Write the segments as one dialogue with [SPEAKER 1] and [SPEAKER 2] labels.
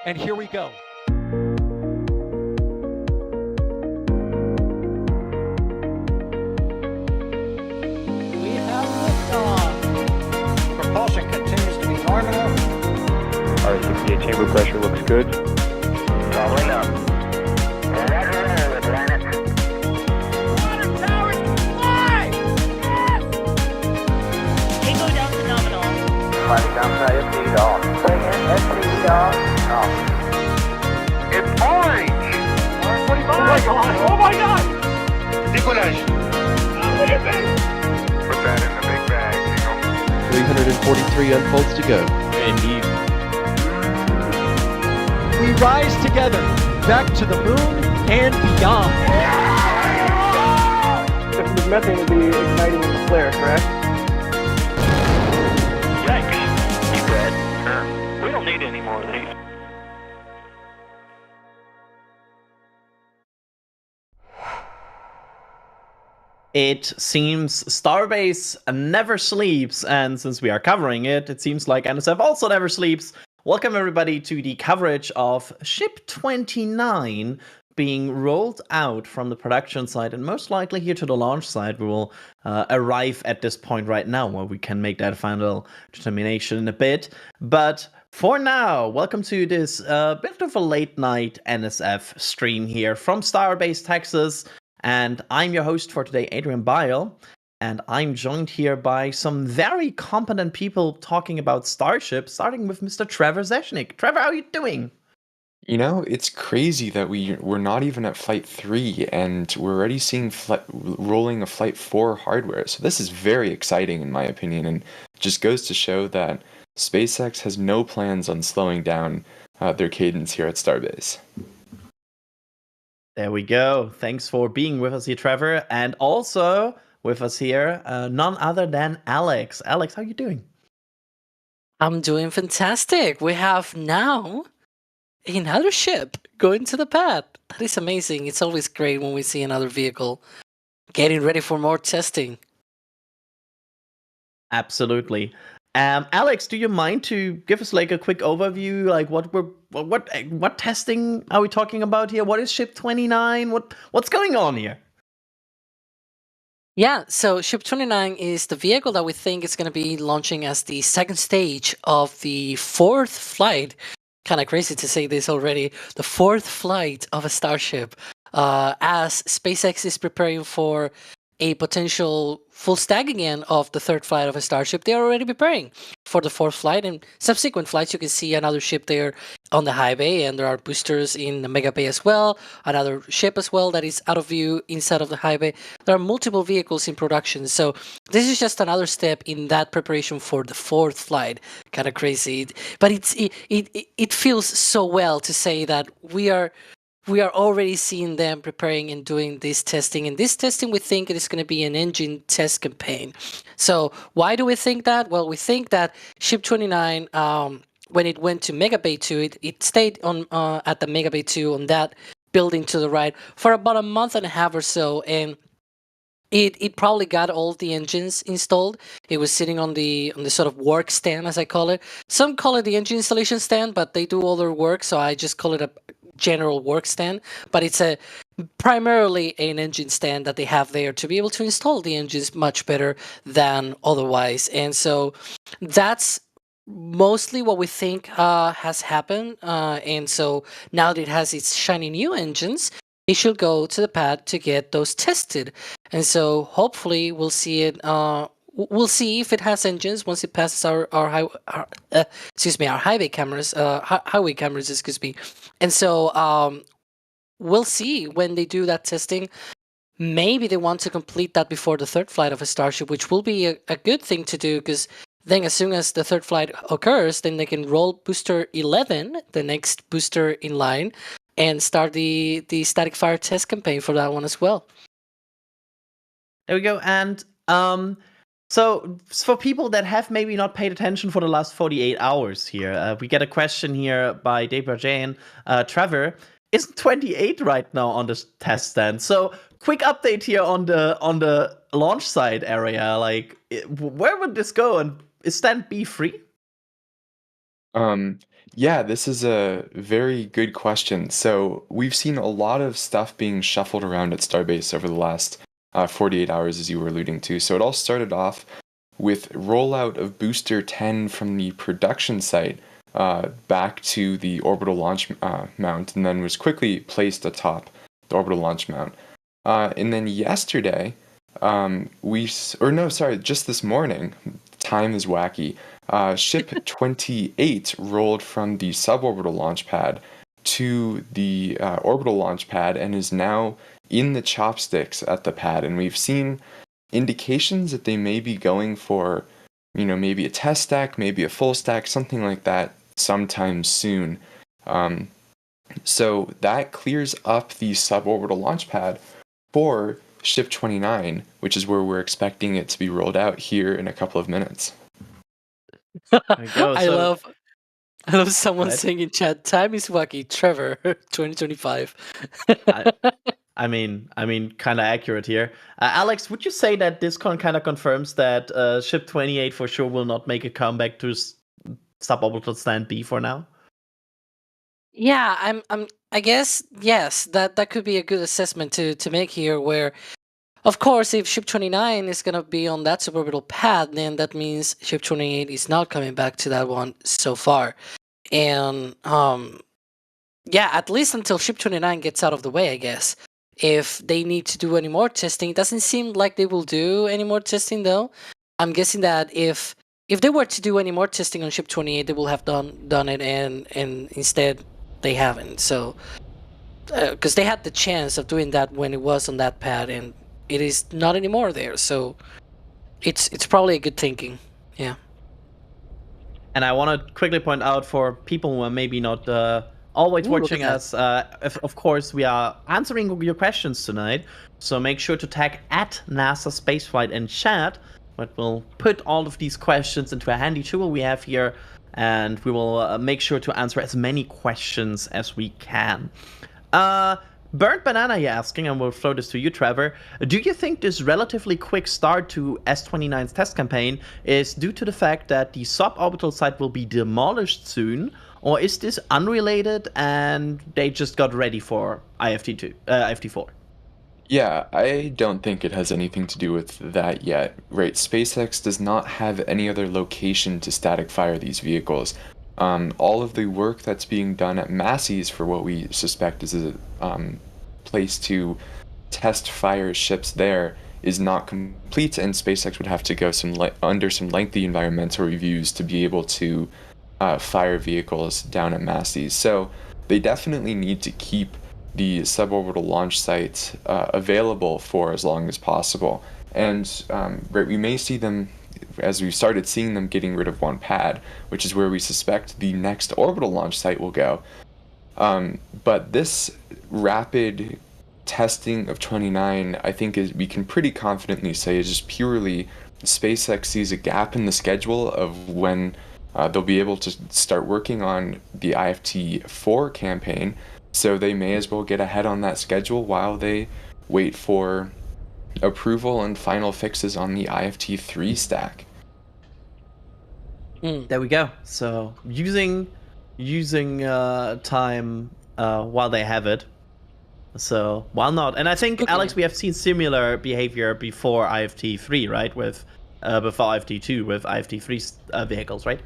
[SPEAKER 1] And here we go. We have liftoff. Propulsion continues to be normal.
[SPEAKER 2] RCPA chamber pressure looks good.
[SPEAKER 3] Following up. Roger, roll, Atlantis.
[SPEAKER 1] Water towers fly! Yes!
[SPEAKER 4] Tango down to nominal.
[SPEAKER 3] Flighting down to SC off. Bring in SC off. Off. It's orange!
[SPEAKER 1] 145! Oh my god! Oh my god!
[SPEAKER 3] Decollage.
[SPEAKER 1] Look at this!
[SPEAKER 3] Put that in the big bag,
[SPEAKER 5] 343 unfolds to go.
[SPEAKER 2] Indeed.
[SPEAKER 1] We rise together, back to the moon and beyond.
[SPEAKER 6] This methane would be igniting in the flare, correct?
[SPEAKER 3] Yikes. You dead? Sure. We don't need any more of these.
[SPEAKER 7] It seems Starbase never sleeps, and since we are covering it, it seems like NSF also never sleeps. Welcome everybody to the coverage of Ship 29 being rolled out from the production site, and most likely here to the launch site. We will arrive at this point right now where we can make that final determination in a bit. But for now, welcome to this bit of a late night NSF stream here from Starbase, Texas. And I'm your host for today, Adrian Bile, and I'm joined here by some very competent people talking about Starship, starting with Mr. Trevor Zeshnik. Trevor, how are you doing?
[SPEAKER 8] You know, it's crazy that we're not even at Flight 3, and we're already seeing rolling of Flight 4 hardware. So this is very exciting, in my opinion, and just goes to show that SpaceX has no plans on slowing down their cadence here at Starbase.
[SPEAKER 7] There we go. Thanks for being with us here, Trevor. And also with us here, none other than Alex. Alex, how are you doing?
[SPEAKER 9] I'm doing fantastic. We have now another ship going to the pad. That is amazing. It's always great when we see another vehicle getting ready for more testing.
[SPEAKER 7] Absolutely. Alex, do you mind to give us like a quick overview? Like what testing are we talking about here? What is Ship 29? What's going on here?
[SPEAKER 9] Yeah, so Ship 29 is the vehicle that we think is going to be launching as the second stage of the fourth flight. Kind of crazy to say this already. The fourth flight of a Starship, as SpaceX is preparing for a potential full stack again of the third flight of a Starship. They are already preparing for the fourth flight, and subsequent flights you can see another ship there on the high bay, and there are boosters in the mega bay as well, another ship as well that is out of view inside of the high bay. There are multiple vehicles in production, so this is just another step in that preparation for the fourth flight. Kind of crazy, but it feels so well to say that we are already seeing them preparing and doing this testing. And this testing, we think it is going to be an engine test campaign. So why do we think that? Well, we think that Ship 29, when it went to Mega Bay 2, it stayed on at the Mega Bay 2 on that building to the right for about a month and a half or so. And it probably got all the engines installed. It was sitting on the sort of work stand, as I call it. Some call it the engine installation stand, but they do all their work, so I just call it a general work stand. But it's primarily an engine stand that they have there to be able to install the engines much better than otherwise. And so that's mostly what we think has happened. And so now that it has its shiny new engines, it should go to the pad to get those tested. And so hopefully we'll see it. We'll see if it has engines once it passes our highway cameras. Highway cameras, excuse me. And so we'll see when they do that testing. Maybe they want to complete that before the third flight of a Starship, which will be a good thing to do, because then as soon as the third flight occurs, then they can roll booster 11, the next booster in line, and start the static fire test campaign for that one as well.
[SPEAKER 7] There we go. And so for people that have maybe not paid attention for the last 48 hours here, we get a question here by Debra Jane. Trevor, isn't 28 right now on the test stand? So quick update here on the launch site area. Like, where would this go? And is stand B free?
[SPEAKER 8] Yeah, this is a very good question. So we've seen a lot of stuff being shuffled around at Starbase over the last 48 hours, as you were alluding to. So it all started off with rollout of Booster 10 from the production site back to the orbital launch mount, and then was quickly placed atop the orbital launch mount. And then yesterday, just this morning, time is wacky. Ship 28 rolled from the suborbital launch pad to the orbital launch pad and is now in the chopsticks at the pad. And we've seen indications that they may be going for, maybe a test stack, maybe a full stack, something like that sometime soon. So that clears up the suborbital launch pad for Ship 29, which is where we're expecting it to be rolled out here in a couple of minutes.
[SPEAKER 7] There you go.
[SPEAKER 9] I love someone
[SPEAKER 7] Right.
[SPEAKER 9] saying in chat, time is wacky, Trevor, 2025.
[SPEAKER 7] I mean, kind of accurate here. Alex, would you say that this kind of confirms that Ship 28 for sure will not make a comeback to suborbital stand B for now?
[SPEAKER 9] Yeah, I guess yes, that could be a good assessment to make here, where of course if Ship 29 is gonna be on that suborbital pad, then that means Ship 28 is not coming back to that one so far. And yeah, at least until Ship 29 gets out of the way, I guess. If they need to do any more testing, it doesn't seem like they will do any more testing though. I'm guessing that if they were to do any more testing on Ship 28, they will have done it, and instead they haven't. So because they had the chance of doing that when it was on that pad, and it is not anymore there. So it's probably a good thinking. Yeah.
[SPEAKER 7] And I want to quickly point out for people who are maybe not always
[SPEAKER 9] Ooh, look
[SPEAKER 7] watching
[SPEAKER 9] at
[SPEAKER 7] us, of course, we are answering your questions tonight. So make sure to tag at NASASpaceflight in chat. But we'll put all of these questions into a handy tool we have here, and we will make sure to answer as many questions as we can. Burnt Banana, you're asking, and we'll throw this to you, Trevor. Do you think this relatively quick start to S29's test campaign is due to the fact that the suborbital site will be demolished soon, or is this unrelated and they just got ready for IFT4?
[SPEAKER 8] Yeah, I don't think it has anything to do with that yet. Right, SpaceX does not have any other location to static fire these vehicles. All of the work that's being done at Massey's for what we suspect is a place to test fire ships there is not complete, and SpaceX would have to go under some lengthy environmental reviews to be able to fire vehicles down at Massey's. So they definitely need to keep the suborbital launch site available for as long as possible. And we may see them, as we've started seeing them, getting rid of one pad, which is where we suspect the next orbital launch site will go. But this rapid testing of 29, I think we can pretty confidently say is just purely SpaceX sees a gap in the schedule of when they'll be able to start working on the IFT4 campaign. So they may as well get ahead on that schedule while they wait for approval and final fixes on the IFT3 stack.
[SPEAKER 7] There we go. So using time while they have it. So why not? And I think, Alex, we have seen similar behavior before IFT3, right? With before IFT2 with IFT3 vehicles, right?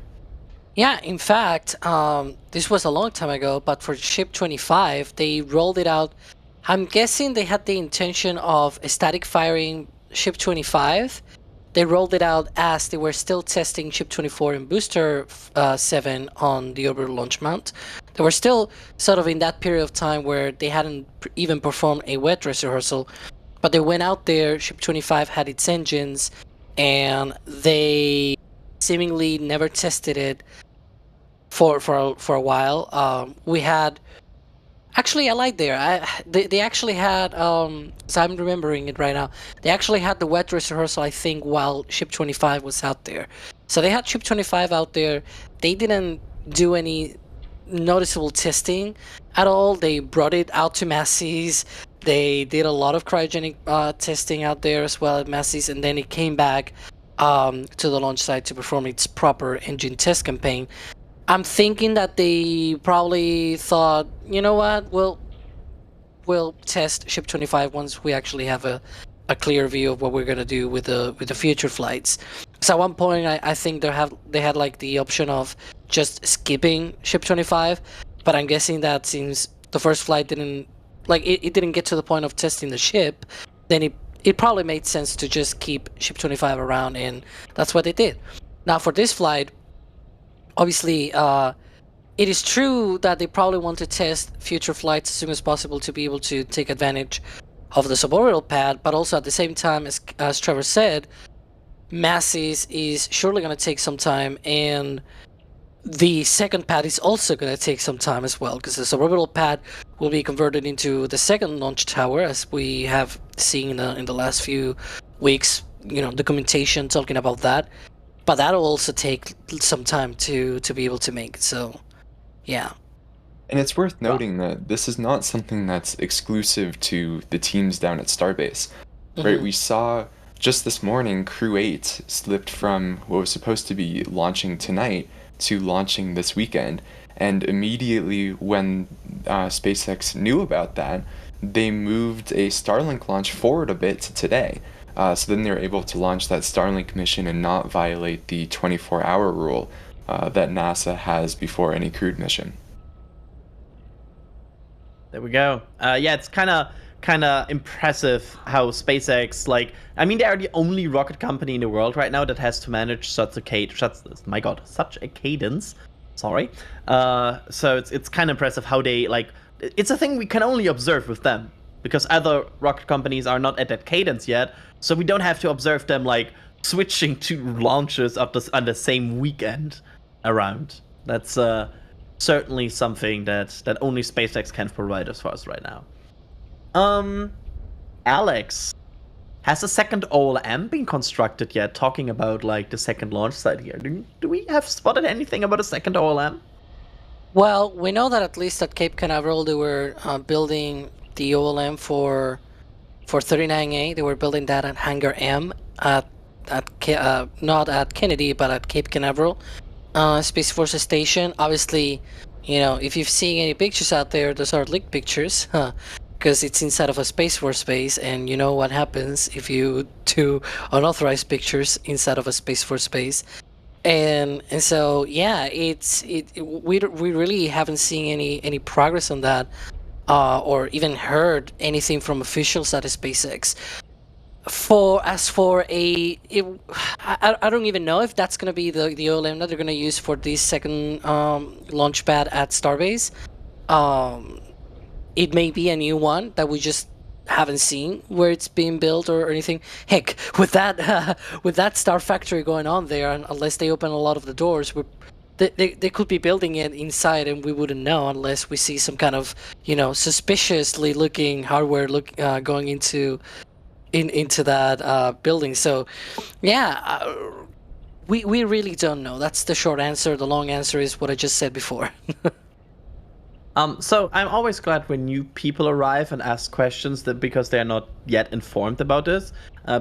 [SPEAKER 9] Yeah, in fact, this was a long time ago, but for Ship 25, they rolled it out. I'm guessing they had the intention of static firing Ship 25. They rolled it out as they were still testing Ship 24 and Booster 7 on the orbital launch mount. They were still sort of in that period of time where they hadn't even performed a wet dress rehearsal, but they went out there, Ship 25 had its engines, and they seemingly never tested it for a while. We had actually I lied there. They actually had so I'm remembering it right now. They actually had the wet dress rehearsal, I think, while Ship 25 was out there. So they had Ship 25 out there. They didn't do any noticeable testing at all. They brought it out to Massey's. They did a lot of cryogenic testing out there as well at Massey's, and then it came back to the launch site to perform its proper engine test campaign. I'm thinking that they probably thought, you know what, we'll test Ship 25 once we actually have a clear view of what we're gonna do with the future flights. So at one point, I think they had like the option of just skipping Ship 25, but I'm guessing that since the first flight didn't it didn't get to the point of testing the ship, then it probably made sense to just keep Ship 25 around, and that's what they did. Now for this flight, obviously, it is true that they probably want to test future flights as soon as possible to be able to take advantage of the suborbital pad, but also at the same time, as Trevor said, Masses is surely going to take some time, and the second pad is also going to take some time as well, because the suborbital pad will be converted into the second launch tower, as we have seen in the last few weeks, documentation talking about that. But that'll also take some time to be able to make. So, yeah.
[SPEAKER 8] And it's worth noting that this is not something that's exclusive to the teams down at Starbase, right? We saw just this morning, Crew 8 slipped from what was supposed to be launching tonight to launching this weekend. And immediately when SpaceX knew about that, they moved a Starlink launch forward a bit to today. So then they were able to launch that Starlink mission and not violate the 24-hour rule that NASA has before any crewed mission.
[SPEAKER 7] There we go. Yeah, it's kind of impressive how SpaceX, they are the only rocket company in the world right now that has to manage such a cadence. Sorry. So it's kind of impressive how they it's a thing we can only observe with them, because other rocket companies are not at that cadence yet, so we don't have to observe them switching to launches on the same weekend around. That's certainly something that only SpaceX can provide us for us right now. Alex, has a second OLM been constructed yet? Talking about the second launch site here, do we have spotted anything about a second OLM?
[SPEAKER 9] Well, we know that at least at Cape Canaveral they were building the OLM for 39A. They were building that at Hangar M not at Kennedy, but at Cape Canaveral Space Force Station. Obviously, if you've seen any pictures out there, those are leaked pictures, because it's inside of a Space Force base, and you know what happens if you do unauthorized pictures inside of a Space Force base. And so yeah, we really haven't seen any progress on that, or even heard anything from officials at SpaceX. I don't even know if that's gonna be the OLM that they're gonna use for this second launch pad at Starbase. It may be a new one that we just haven't seen where it's being built or anything. Heck, with that Star Factory going on there, and unless they open a lot of the doors, they could be building it inside, and we wouldn't know unless we see some kind of suspiciously looking hardware going into that building. So yeah, we really don't know. That's the short answer. The long answer is what I just said before.
[SPEAKER 7] So I'm always glad when new people arrive and ask questions because they are not yet informed about this.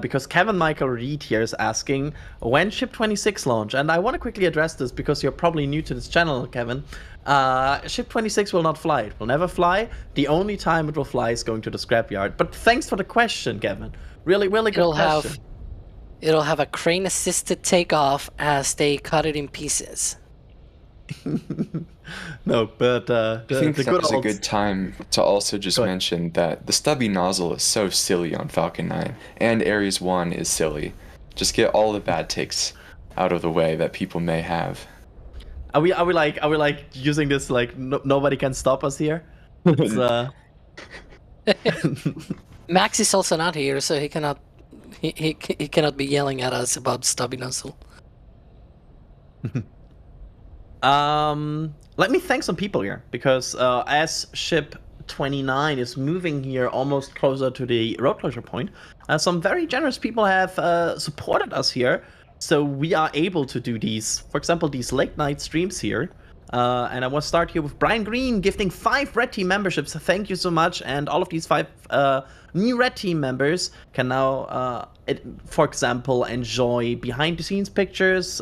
[SPEAKER 7] Because Kevin Michael Reed here is asking, when Ship 26 launch? And I want to quickly address this because you're probably new to this channel, Kevin. Ship 26 will not fly. It will never fly. The only time it will fly is going to the scrapyard. But thanks for the question, Kevin. Really, really good question.
[SPEAKER 9] It'll have a crane-assisted takeoff as they cut it in pieces.
[SPEAKER 7] No, but
[SPEAKER 8] I think that was a good time to also just mention that the stubby nozzle is so silly on Falcon 9, and Ares 1 is silly. Just get all the bad takes out of the way that people may have.
[SPEAKER 7] Are we using this nobody can stop us here? It's,
[SPEAKER 9] Max is also not here, so he cannot be yelling at us about stubby nozzle.
[SPEAKER 7] Let me thank some people here, because as Ship 29 is moving here almost closer to the road closure point, some very generous people have supported us here, so we are able to do these, for example, these late night streams here. And I want to start here with Brian Green gifting 5 Red Team memberships. Thank you so much. And all of these 5 new Red Team members can now, for example, enjoy behind the scenes pictures,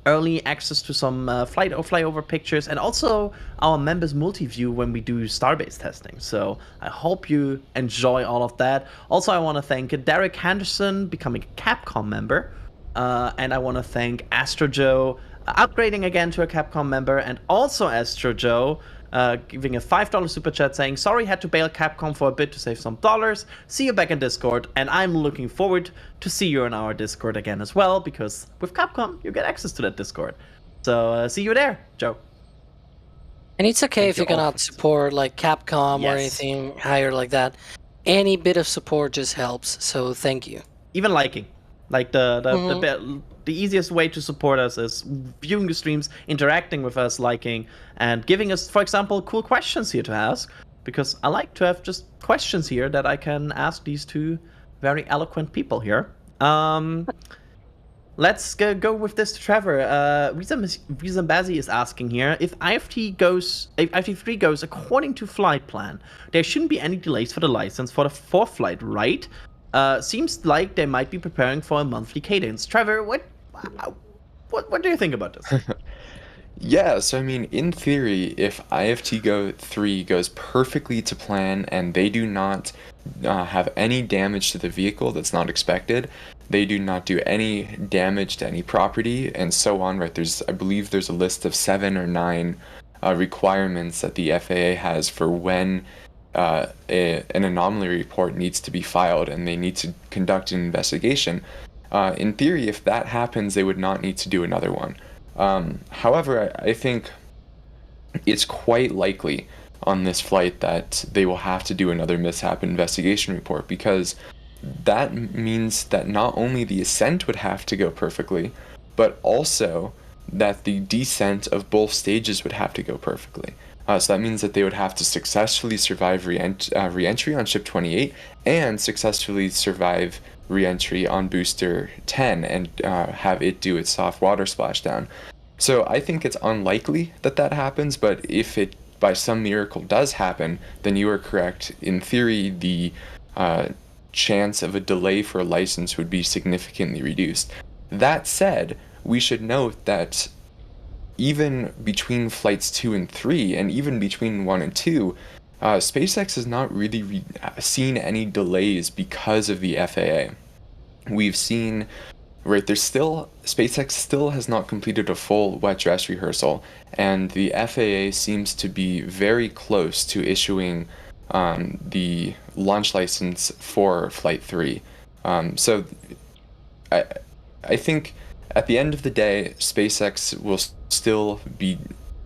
[SPEAKER 7] early access to some flight or flyover pictures, and also our members multi-view when we do Starbase testing. So I hope you enjoy all of that. Also, I want to thank Derek Henderson becoming a Capcom member, and I want to thank Astro Joe upgrading again to a Capcom member, and also Astro Joe giving a $5 super chat saying, sorry, had to bail Capcom for a bit to save some dollars. See you back in Discord, and I'm looking forward to see you in our Discord again as well, because with Capcom, you get access to that Discord. So see you there, Joe.
[SPEAKER 9] And it's okay if you
[SPEAKER 7] you all
[SPEAKER 9] cannot support like Capcom or
[SPEAKER 7] Yes.
[SPEAKER 9] anything higher like that. Any bit of support just helps, so thank you.
[SPEAKER 7] Even liking. Like the easiest way to support us is viewing the streams, interacting with us, liking, and giving us, for example, cool questions here to ask. Because I like to have just questions here that I can ask these two very eloquent people here. Let's go with this to Trevor. Rizambazi is asking here, if IFT3 goes according to flight plan, there shouldn't be any delays for the license for the fourth flight, right? Seems like they might be preparing for a monthly cadence. Trevor, what do you think about this?
[SPEAKER 8] Yeah, so I mean, in theory, if IFT3 goes perfectly to plan and they do not have any damage to the vehicle that's not expected, they do not do any damage to any property, and so on, right? I believe there's a list of 7 or 9 requirements that the FAA has for when an anomaly report needs to be filed and they need to conduct an investigation. In theory, if that happens, they would not need to do another one. However, I think it's quite likely on this flight that they will have to do another mishap investigation report, because that means that not only the ascent would have to go perfectly, but also that the descent of both stages would have to go perfectly. So that means that they would have to successfully survive re-entry on Ship 28 and successfully survive re-entry on Booster 10 and have it do its soft water splashdown. So I think it's unlikely that that happens, but if it by some miracle does happen, then you are correct. In theory, the chance of a delay for a license would be significantly reduced. That said, we should note that even between flights 2 and 3, and even between 1 and 2, SpaceX has not really seen any delays because of the FAA. We've seen, right, SpaceX still has not completed a full wet dress rehearsal, and the FAA seems to be very close to issuing the launch license for Flight 3. So I think at the end of the day, SpaceX will still be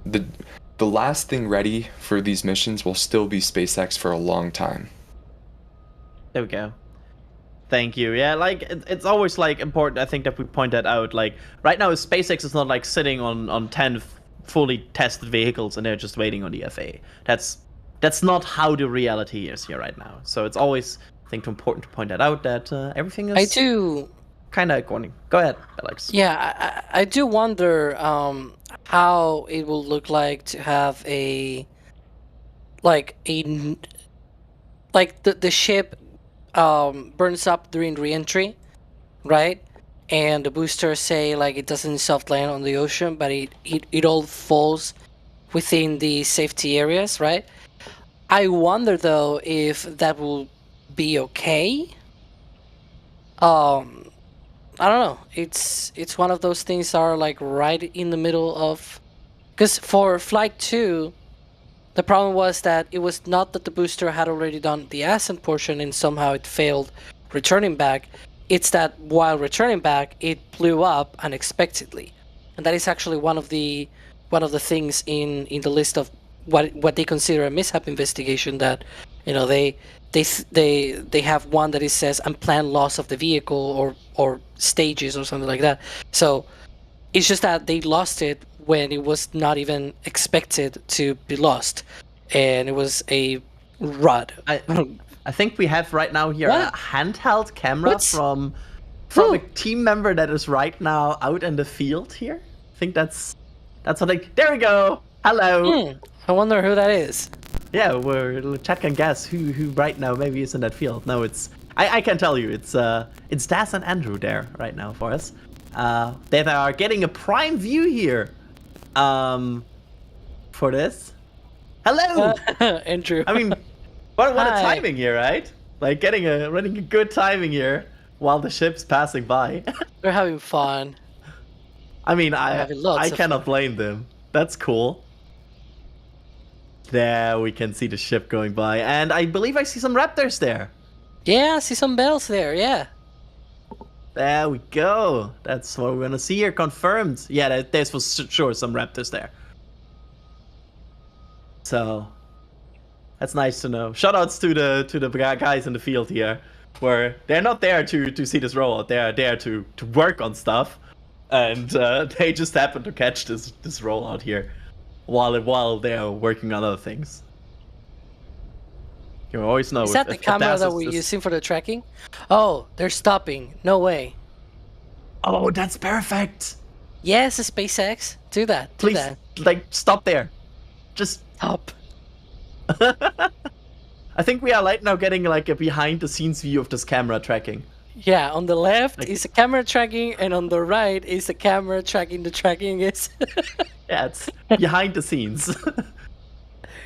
[SPEAKER 8] the last thing ready for these missions will still be SpaceX for a long time.
[SPEAKER 7] There we go. Thank you. Yeah, like it's always like important, I think, that we point that out. Like right now, SpaceX is not like sitting on 10 fully tested vehicles and they're just waiting on the FAA. That's not how the reality is here right now. So it's always, I think, important to point that out, that everything is.
[SPEAKER 9] I do
[SPEAKER 7] kind of according. Go ahead, Alex.
[SPEAKER 9] Yeah, I do wonder how it will look like to have the ship burns up during re-entry, right? And the boosters say like it doesn't soft land on the ocean, but it all falls within the safety areas, right? I wonder though if that will be okay. I don't know. It's one of those things that are like right in the middle of, because for Flight 2, the problem was that it was not that the booster had already done the ascent portion and somehow it failed returning back. It's that while returning back, it blew up unexpectedly, and that is actually one of the things in the list of what they consider a mishap investigation. That they have one that it says unplanned loss of the vehicle or stages or something like that. So it's just that they lost it when it was not even expected to be lost, and it was a RUD.
[SPEAKER 7] I think we have right now here a handheld camera from a team member that is right now out in the field here. I think that's what there we go. Hello.
[SPEAKER 9] I wonder who that is.
[SPEAKER 7] Yeah, we'll chat can guess who right now maybe is in that field. No, it's I can tell you it's Daz and Andrew there right now for us. that are getting a prime view here. For this. Hello.
[SPEAKER 9] Andrew.
[SPEAKER 7] I mean, what a
[SPEAKER 9] Hi.
[SPEAKER 7] timing here, right? Like running a good timing here while the ship's passing by.
[SPEAKER 9] We're having fun.
[SPEAKER 7] I mean,
[SPEAKER 9] having lots
[SPEAKER 7] I
[SPEAKER 9] of
[SPEAKER 7] cannot blame them. That's cool. There we can see the ship going by, and I believe I see some raptors there.
[SPEAKER 9] Yeah, I see some bells there, yeah.
[SPEAKER 7] There we go. That's what we're gonna see here, confirmed. Yeah, there's for sure some raptors there. So that's nice to know. Shoutouts to the guys in the field here, where they're not there to see this rollout. They are there to work on stuff, and they just happen to catch this rollout here while they're working on other things. You always know.
[SPEAKER 9] Is that the camera that we're using for the tracking? Oh, they're stopping. No way.
[SPEAKER 7] Oh, that's perfect.
[SPEAKER 9] Yes, SpaceX. Do that. Do
[SPEAKER 7] Please,
[SPEAKER 9] that.
[SPEAKER 7] like, stop there. Just
[SPEAKER 9] Stop.
[SPEAKER 7] I think we are right now getting like a behind-the-scenes view of this camera tracking.
[SPEAKER 9] Yeah, on the left
[SPEAKER 7] Like-
[SPEAKER 9] is the camera tracking, and on the right is the camera tracking the tracking is.
[SPEAKER 7] Yeah, it's behind the scenes.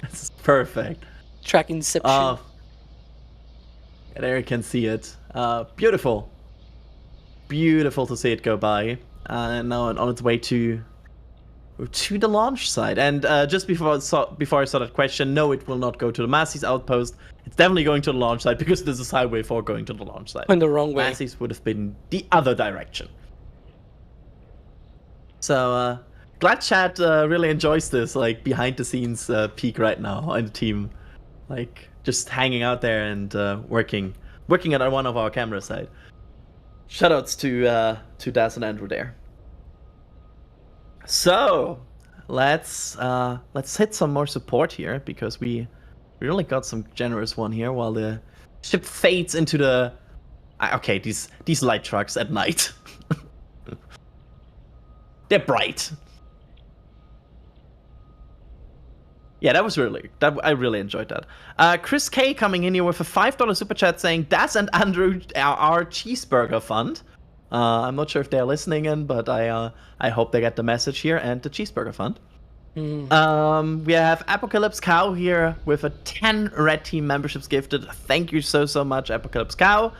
[SPEAKER 7] It's perfect.
[SPEAKER 9] Trackingception.
[SPEAKER 7] There you can see it. Beautiful. Beautiful to see it go by. And now on its way to the launch site. And just before I saw that question, no, it will not go to the Massey's outpost. It's definitely going to the launch site because this is Highway 4 going to the launch site.
[SPEAKER 9] In the wrong way.
[SPEAKER 7] Massey's would have been the other direction. So, glad chat really enjoys this, like, behind-the-scenes peek right now in the team. Like, just hanging out there and working at one of our camera side. Shoutouts to Daz and Andrew there. So, let's hit some more support here, because we really got some generous one here while the ship fades into the... Okay, these light trucks at night. They're bright. Yeah, that was I really enjoyed that. Chris K coming in here with a $5 super chat saying, Daz and Andrew are our cheeseburger fund. I'm not sure if they're listening in, but I hope they get the message here and the cheeseburger fund. We have Apocalypse Cow here with a 10 Red Team memberships gifted. Thank you so much, Apocalypse Cow.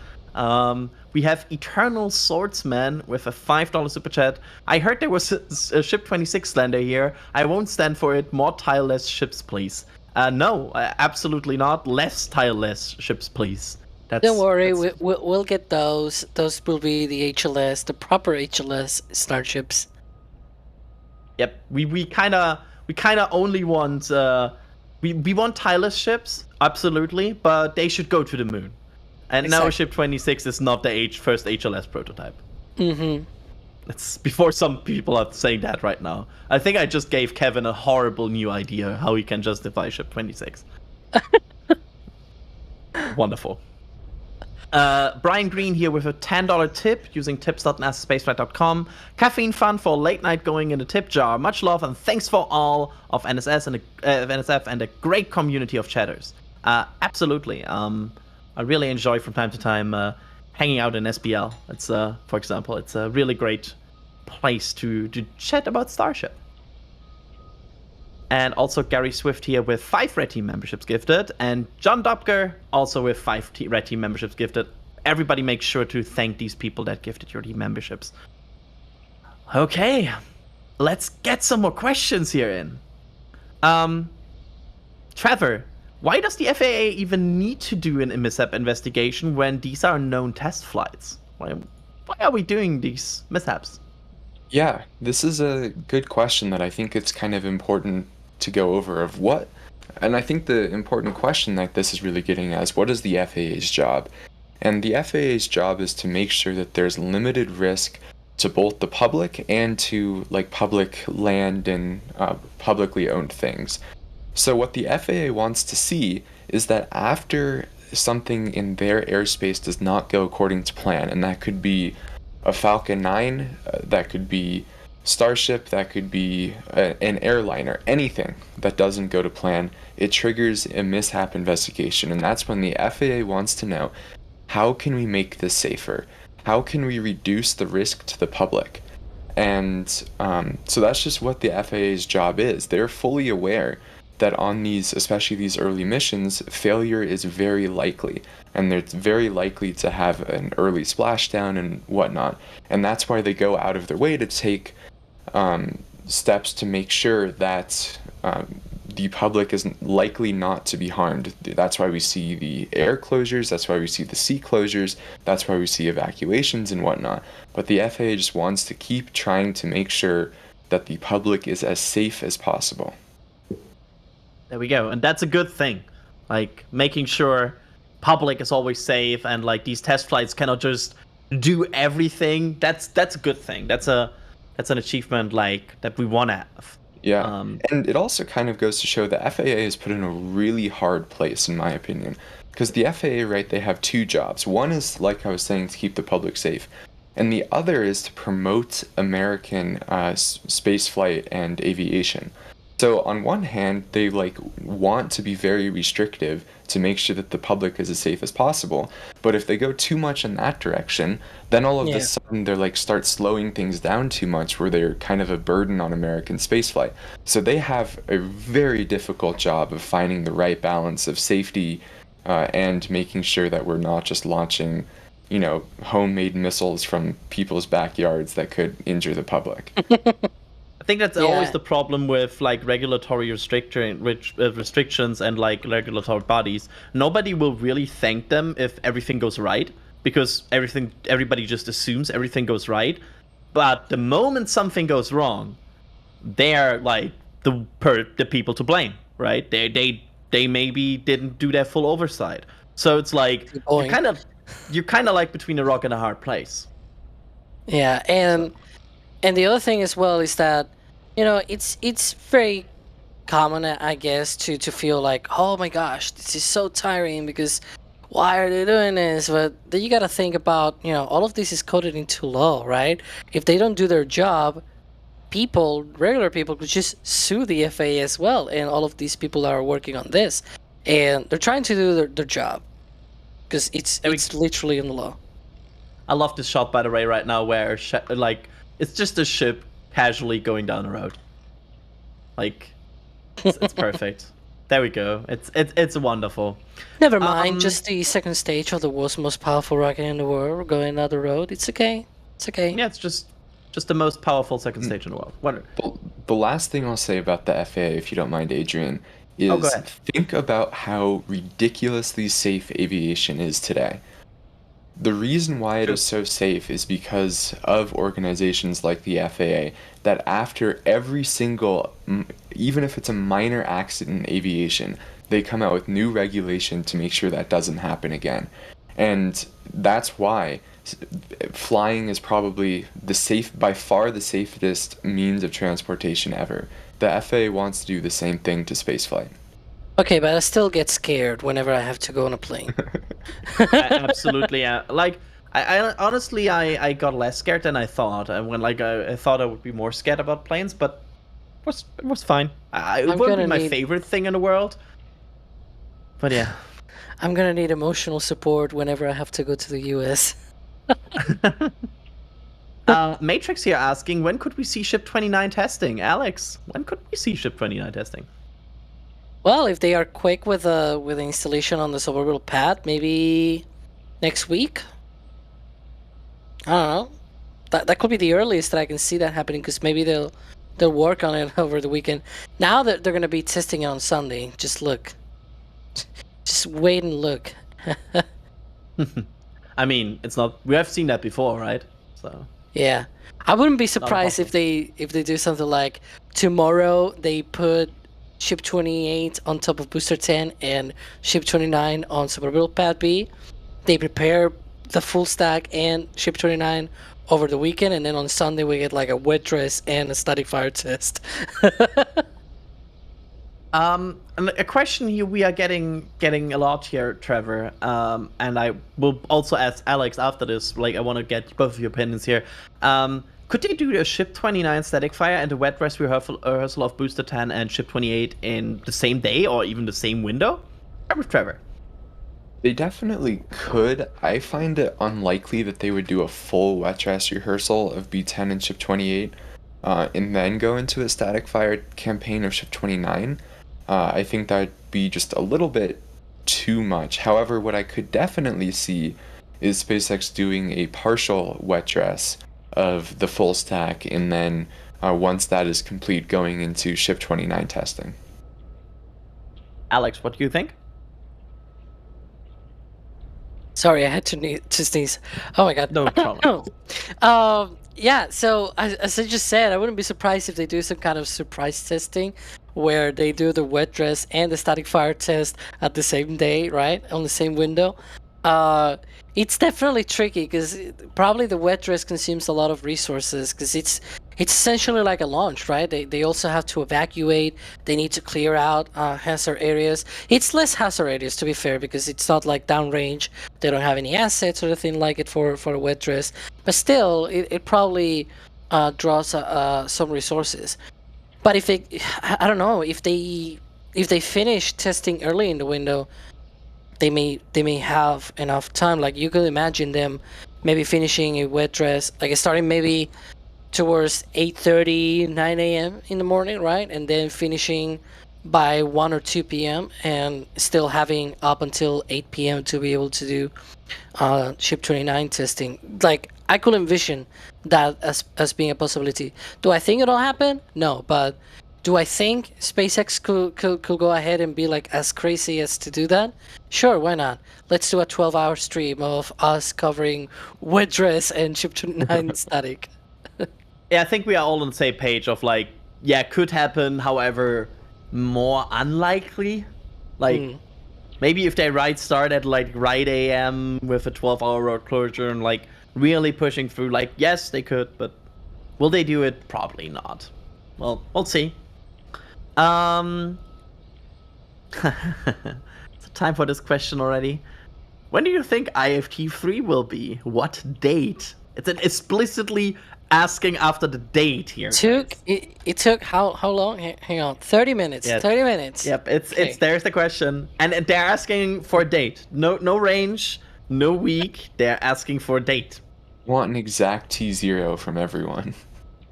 [SPEAKER 7] We have Eternal Swordsman with a $5 super chat. I heard there was a Ship 26 slander here. I won't stand for it. More tile-less ships, please. No, absolutely not. Less tile-less ships, please.
[SPEAKER 9] Don't worry, we'll get those. Those will be the HLS, the proper HLS starships.
[SPEAKER 7] Yep, we kind of only want we want tile-less ships, absolutely, but they should go to the moon. And now Ship 26 is not the first HLS prototype.
[SPEAKER 9] Mm-hmm.
[SPEAKER 7] It's before some people are saying that right now. I think I just gave Kevin a horrible new idea how he can justify Ship 26. Wonderful. Brian Green here with a $10 tip using tips.nasaspaceflight.com. Caffeine fund for late night going in the tip jar. Much love and thanks for all of NSF and a great community of chatters. Absolutely. I really enjoy from time to time hanging out in SPL. It's for example, it's a really great place to chat about Starship. And also Gary Swift here with 5 Red Team memberships gifted, and John Dopker also with 5 Red Team memberships gifted. Everybody make sure to thank these people that gifted your team memberships. Okay, let's get some more questions here in. Trevor, why does the FAA even need to do an mishap investigation when these are known test flights? Why are we doing these mishaps?
[SPEAKER 8] Yeah, this is a good question that I think it's kind of important to go over of what, and I think the important question that this is really getting at is what is the FAA's job? And the FAA's job is to make sure that there's limited risk to both the public and to like public land and publicly owned things. So what the FAA wants to see is that after something in their airspace does not go according to plan, and that could be a Falcon 9, that could be Starship, that could be an airliner, anything that doesn't go to plan, it triggers a mishap investigation. And that's when the FAA wants to know, how can we make this safer? how can we reduce the risk to the public? And so that's just what the FAA's job is. They're fully aware that on these, especially these early missions, failure is very likely, and it's very likely to have an early splashdown and whatnot. And that's why they go out of their way to take steps to make sure that the public is likely not to be harmed. That's why we see the air closures, that's why we see the sea closures, that's why we see evacuations and whatnot. But the FAA just wants to keep trying to make sure that the public is as safe as possible.
[SPEAKER 7] There we go. And that's a good thing. Like, making sure public is always safe, and like these test flights cannot just do everything. That's a good thing. That's an achievement like that we want to have.
[SPEAKER 8] Yeah, and it also kind of goes to show the FAA is put in a really hard place, in my opinion. Because the FAA, right, they have two jobs. One is, like I was saying, to keep the public safe. And the other is to promote American spaceflight and aviation. So on one hand, they like want to be very restrictive to make sure that the public is as safe as possible. But if they go too much in that direction, then all of a sudden they're like start slowing things down too much, where they're kind of a burden on American spaceflight. So they have a very difficult job of finding the right balance of safety and making sure that we're not just launching, you know, homemade missiles from people's backyards that could injure the public.
[SPEAKER 7] I think that's always the problem with like regulatory restrictions and like regulatory bodies. Nobody will really thank them if everything goes right, because everybody just assumes everything goes right. But the moment something goes wrong, they're like the people to blame, right? They maybe didn't do their full oversight. So it's like you're kind of like between a rock and a hard place.
[SPEAKER 9] Yeah, and the other thing as well is that, you know, it's very common, I guess, to feel like, oh my gosh, this is so tiring because why are they doing this? But then you got to think about, you know, all of this is coded into law, right? If they don't do their job, regular people could just sue the FAA as well, and all of these people are working on this, and they're trying to do their job because it's literally in the law.
[SPEAKER 7] I love this shot, by the way, right now, where like it's just a ship casually going down the road. Like it's perfect. There we go. It's wonderful.
[SPEAKER 9] Never mind, just the second stage of the world's most powerful rocket in the world going down the road. It's okay. It's okay.
[SPEAKER 7] Yeah, it's just the most powerful second stage in the world. Wonderful.
[SPEAKER 8] The last thing I'll say about the FAA, if you don't mind, Adrian, is think about how ridiculously safe aviation is today. The reason why it is so safe is because of organizations like the FAA that after every single, even if it's a minor accident in aviation, they come out with new regulation to make sure that doesn't happen again. And that's why flying is probably by far the safest means of transportation ever. The FAA wants to do the same thing to spaceflight.
[SPEAKER 9] Okay, but I still get scared whenever I have to go on a plane.
[SPEAKER 7] Absolutely, yeah. Like, I honestly, I got less scared than I thought. And when I thought I would be more scared about planes, but it was fine. It wouldn't be my favorite thing in the world. But yeah.
[SPEAKER 9] I'm gonna need emotional support whenever I have to go to the US.
[SPEAKER 7] Matrix here asking, when could we see Ship 29 testing? Alex, when could we see Ship 29 testing?
[SPEAKER 9] Well, if they are quick with the installation on the suborbital pad, maybe next week. I don't know. That could be the earliest that I can see that happening, because maybe they'll work on it over the weekend. Now that they're gonna be testing it on Sunday, just look. Just wait and look.
[SPEAKER 7] I mean, it's not. We have seen that before, right? So.
[SPEAKER 9] Yeah, I wouldn't be surprised if they do something like tomorrow they put Ship 28 on top of Booster 10 and Ship 29 on suborbital pad B. They prepare the full stack and Ship 29 over the weekend, and then on Sunday we get like a wet dress and a static fire test.
[SPEAKER 7] And a question here we are getting a lot here, Trevor. And I will also ask Alex after this. Like, I want to get both of your opinions here. Could they do a Ship 29 static fire and a wet dress rehearsal of Booster 10 and Ship 28 in the same day or even the same window? Trevor.
[SPEAKER 8] They definitely could. I find it unlikely that they would do a full wet dress rehearsal of B-10 and Ship 28, and then go into a static fire campaign of Ship 29. I think that'd be just a little bit too much. However, what I could definitely see is SpaceX doing a partial wet dress of the full stack, and then once that is complete, going into Ship 29 testing.
[SPEAKER 7] Alex, what do you think?
[SPEAKER 9] Sorry, I had to sneeze. Oh my god.
[SPEAKER 7] No problem.
[SPEAKER 9] Yeah, so as I just said, I wouldn't be surprised if they do some kind of surprise testing where they do the wet dress and the static fire test at the same day, right? On the same window. It's definitely tricky because probably the wet dress consumes a lot of resources because it's essentially like a launch, right? They also have to evacuate. They need to clear out hazard areas. It's less hazard areas, to be fair, because it's not like downrange. They don't have any assets or anything like it for a wet dress. But still, it probably draws some resources. But if I don't know, if they finish testing early in the window, they may have enough time. Like you could imagine them maybe finishing a wet dress, like starting maybe towards 8:30, 9 a.m. in the morning, right? And then finishing by 1 or 2 p.m. and still having up until 8 p.m. to be able to do Ship 29 testing. Like I could envision that as being a possibility. Do I think it'll happen? No, but do I think SpaceX could go ahead and be like as crazy as to do that? Sure, why not? Let's do a 12-hour stream of us covering wet dress and Ship 29 static.
[SPEAKER 7] Yeah, I think we are all on the same page of like, yeah, could happen, however, more unlikely. Like, maybe if they start at like right AM with a 12-hour road closure and like really pushing through, like, yes, they could, but will they do it? Probably not. Well, we'll see. It's time for this question already. When do you think IFT3 will be? What date? It's an explicitly asking after the date here.
[SPEAKER 9] It took how long? Hang on, 30 minutes.
[SPEAKER 7] Yeah.
[SPEAKER 9] 30 minutes.
[SPEAKER 7] Yep, it's there's the question, and they're asking for a date. No range, no week. They're asking for a date.
[SPEAKER 8] Want an exact T0 from everyone.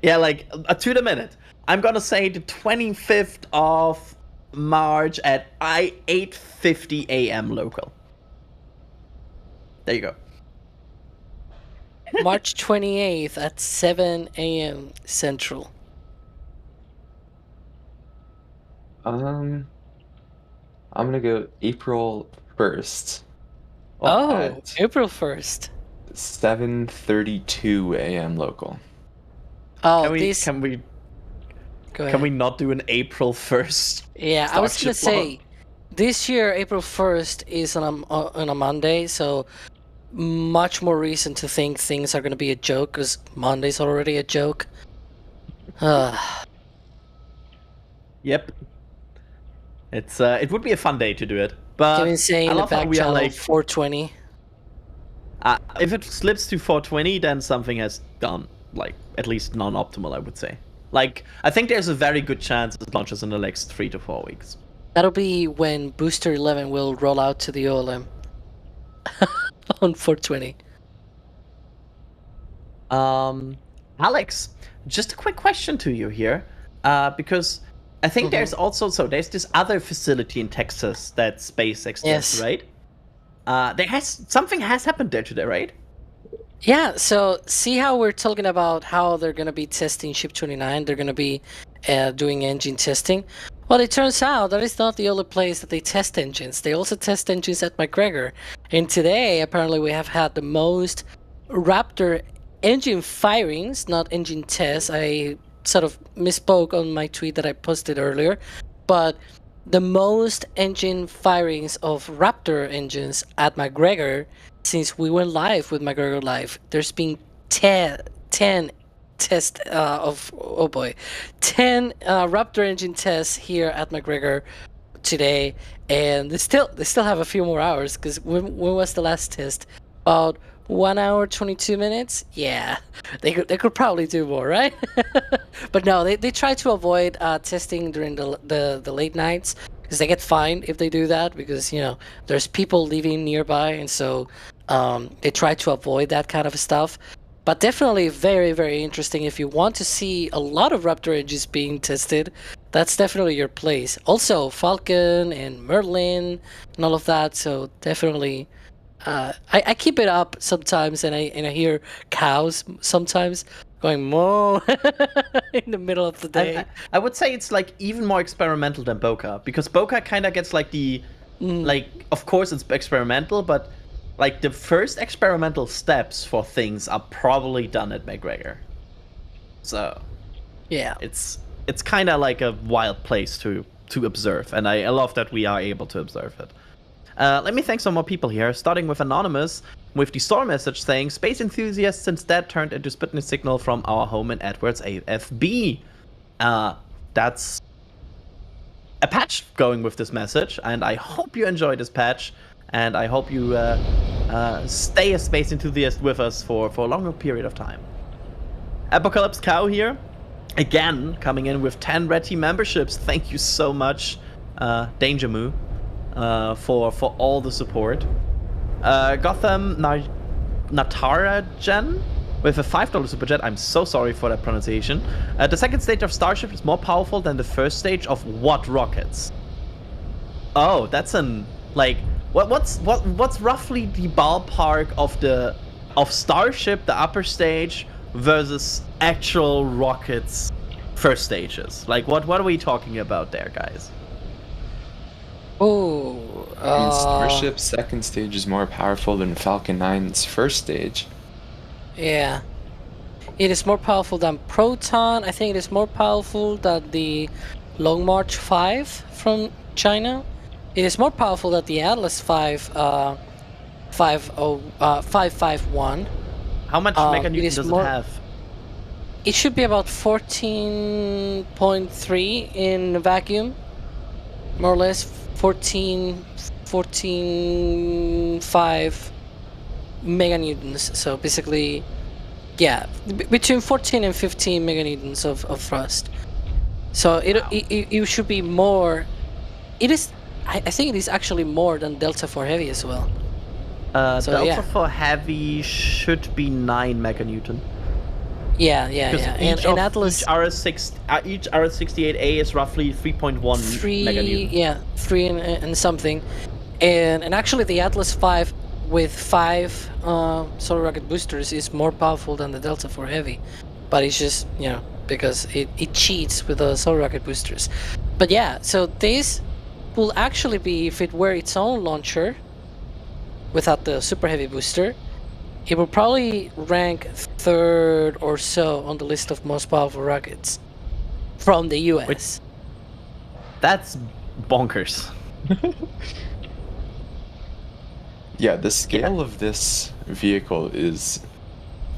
[SPEAKER 7] Yeah, like to the minute. I'm gonna say the 25th of March at 8:50 a.m. local. There you go.
[SPEAKER 9] March 28th at 7 a.m. Central.
[SPEAKER 8] I'm gonna go April 1st.
[SPEAKER 9] Oh, April 1st.
[SPEAKER 8] 7:32 a.m. local.
[SPEAKER 9] Oh,
[SPEAKER 7] Can we
[SPEAKER 9] Go ahead.
[SPEAKER 7] Can we not do an April 1st?
[SPEAKER 9] Yeah, I was gonna
[SPEAKER 7] Starship
[SPEAKER 9] say, this year April 1st is on a Monday, so much more reason to think things are gonna be a joke, because Monday's already a joke.
[SPEAKER 7] Yep. It's it would be a fun day to do it, but
[SPEAKER 9] Kevin saying
[SPEAKER 7] I
[SPEAKER 9] in the
[SPEAKER 7] love how
[SPEAKER 9] back
[SPEAKER 7] we are
[SPEAKER 9] channel
[SPEAKER 7] like
[SPEAKER 9] 420.
[SPEAKER 7] If it slips to 420, then something has gone like at least non-optimal, I would say. Like, I think there's a very good chance it launches in the next 3 to 4 weeks.
[SPEAKER 9] That'll be when Booster 11 will roll out to the OLM on 420.
[SPEAKER 7] Alex, just a quick question to you here, because I think there's this other facility in Texas that SpaceX does, right? Something has happened there today, right?
[SPEAKER 9] Yeah, so see how we're talking about how they're going to be testing Ship 29, they're going to be doing engine testing. Well, it turns out that is not the only place that they test engines. They also test engines at McGregor. And today, apparently, we have had the most Raptor engine firings, not engine tests. I sort of misspoke on my tweet that I posted earlier. But the most engine firings of Raptor engines at McGregor since we went live with McGregor Live. There's been 10 tests 10 Raptor engine tests here at McGregor today, and they still have a few more hours, because when was the last test? About 1 hour 22 minutes. Yeah, they could probably do more, right? But no, they try to avoid testing during the late nights, because they get fined if they do that, because there's people living nearby, and so they try to avoid that kind of stuff. But definitely very, very interesting. If you want to see a lot of Raptor engines being tested, that's definitely your place. Also Falcon and Merlin and all of that, so definitely I keep it up sometimes, and I hear cows sometimes going moo in the middle of the day.
[SPEAKER 7] I would say it's like even more experimental than Boca, because Boca kind of gets like the like, of course it's experimental, but like the first experimental steps for things are probably done at McGregor. So
[SPEAKER 9] yeah,
[SPEAKER 7] it's kind of like a wild place to observe, and I love that we are able to observe it. Let me thank some more people here, starting with Anonymous, with the store message saying, "Space enthusiasts instead turned into Sputnik signal from our home in Edwards AFB." That's a patch going with this message, and I hope you enjoy this patch, and I hope you stay a space enthusiast with us for a longer period of time. Apocalypse Cow here, again, coming in with 10 Red Team memberships. Thank you so much, Danger Moo, for all the support. Gotham Natarajan with a $5 super chat. I'm so sorry for that pronunciation. The second stage of Starship is more powerful than the first stage of what rockets? Oh, that's an like what's roughly the ballpark of Starship, the upper stage, versus actual rockets first stages? Like what are we talking about there, guys?
[SPEAKER 9] Oh,
[SPEAKER 8] I mean, Starship's second stage is more powerful than Falcon 9's first stage.
[SPEAKER 9] yeah. It is more powerful than Proton. I think it is more powerful than the Long March 5 from China. It is more powerful than the Atlas 551.
[SPEAKER 7] How much meganewton does it have?
[SPEAKER 9] It should be about 14.3 in vacuum, more or less 14.5 meganewtons. So basically, yeah, between 14 and 15 meganewtons of thrust. So it should be more. It is. I think it is actually more than Delta for Heavy as well.
[SPEAKER 7] Delta for Heavy should be 9 meganewton.
[SPEAKER 9] Yeah.
[SPEAKER 7] Each
[SPEAKER 9] Atlas,
[SPEAKER 7] each RS-68A is roughly 3.1 meganewton.
[SPEAKER 9] Yeah, 3 and something. And actually the Atlas 5 with 5 solar rocket boosters is more powerful than the Delta for Heavy. But it's just, because it cheats with the solar rocket boosters. But yeah, so this will actually be, if it were its own launcher without the super heavy booster, it will probably rank 3rd or so on the list of most powerful rockets from the US.
[SPEAKER 7] That's bonkers.
[SPEAKER 8] Yeah, the scale of this vehicle is,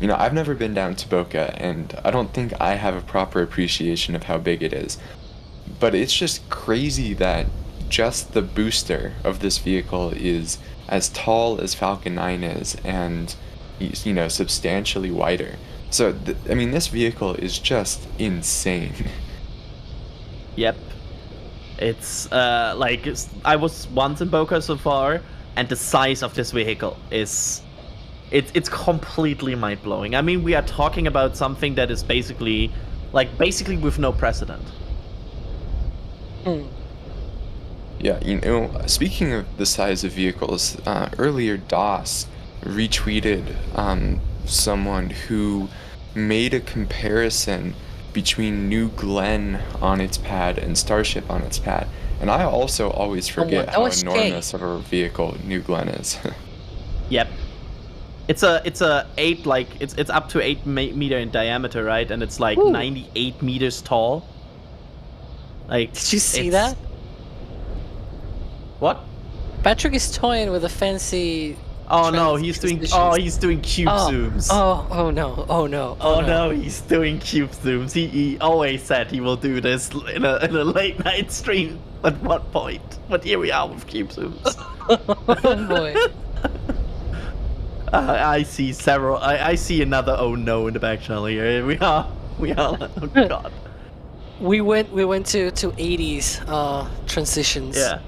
[SPEAKER 8] I've never been down to Boca, and I don't think I have a proper appreciation of how big it is. But it's just crazy that just the booster of this vehicle is as tall as Falcon 9 is, and substantially wider. So this vehicle is just insane.
[SPEAKER 7] Yep, it's I was once in Boca so far, and the size of this vehicle is it's completely mind-blowing. I mean, we are talking about something that is basically with no precedent.
[SPEAKER 8] Yeah, speaking of the size of vehicles, earlier DOS retweeted someone who made a comparison between New Glenn on its pad and Starship on its pad. And I also always forget how enormous of a vehicle New Glenn is.
[SPEAKER 7] Yep. It's up to 8 meter in diameter, right? And it's like 98 meters tall. Like,
[SPEAKER 9] did you see that?
[SPEAKER 7] What?
[SPEAKER 9] Patrick is toying with a fancy.
[SPEAKER 7] Oh no, he's doing cube zooms.
[SPEAKER 9] Oh no,
[SPEAKER 7] he's doing cube zooms. He always said he will do this in a late night stream at one point. But here we are with cube zooms.
[SPEAKER 9] Oh boy.
[SPEAKER 7] I see several. I see another oh no in the back channel here. We are. Oh god.
[SPEAKER 9] We went to 80s transitions.
[SPEAKER 7] Yeah.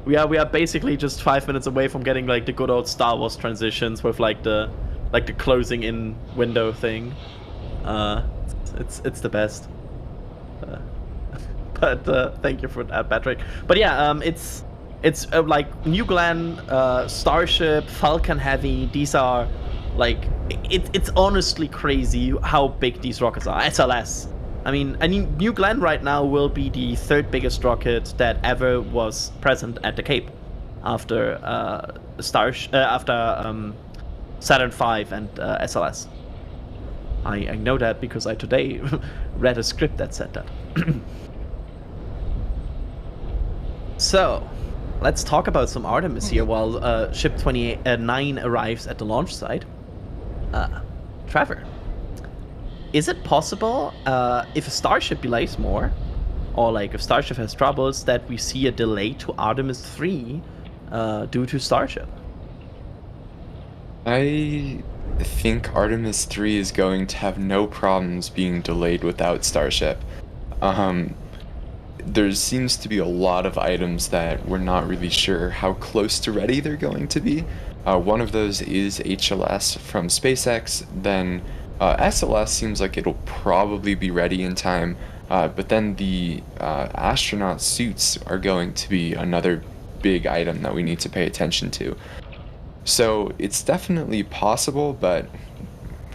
[SPEAKER 7] We are basically just 5 minutes away from getting like the good old Star Wars transitions with like the closing in window thing. It's the best. But thank you for that, Patrick. But yeah, it's like New Glenn, Starship, Falcon Heavy. These are like it's honestly crazy how big these rockets are. SLS. I mean, New Glenn right now will be the third biggest rocket that ever was present at the Cape, after Saturn V and SLS. I know that because I today read a script that said that. So, let's talk about some Artemis here while ship 9 arrives at the launch site. Trevor, is it possible, if a Starship delays more, or like if Starship has troubles, that we see a delay to Artemis 3 due to Starship?
[SPEAKER 8] I think Artemis 3 is going to have no problems being delayed without Starship. There seems to be a lot of items that we're not really sure how close to ready they're going to be. One of those is HLS from SpaceX, then SLS seems like it'll probably be ready in time, but then the astronaut suits are going to be another big item that we need to pay attention to. So it's definitely possible, but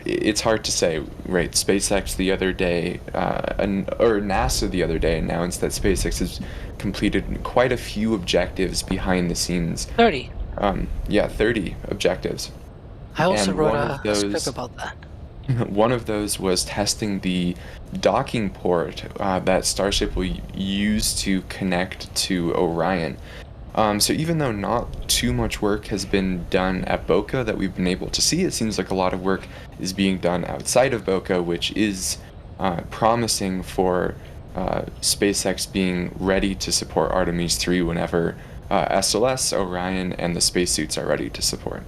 [SPEAKER 8] it's hard to say, right? SpaceX the other day, or NASA the other day announced that SpaceX has completed quite a few objectives behind the scenes.
[SPEAKER 9] 30.
[SPEAKER 8] 30 objectives.
[SPEAKER 9] I also
[SPEAKER 8] And
[SPEAKER 9] wrote
[SPEAKER 8] one of
[SPEAKER 9] a script
[SPEAKER 8] those-
[SPEAKER 9] about that.
[SPEAKER 8] One of those was testing the docking port that Starship will use to connect to Orion. So even though not too much work has been done at Boca that we've been able to see, it seems like a lot of work is being done outside of Boca, which is promising for SpaceX being ready to support Artemis 3 whenever SLS, Orion, and the spacesuits are ready to support.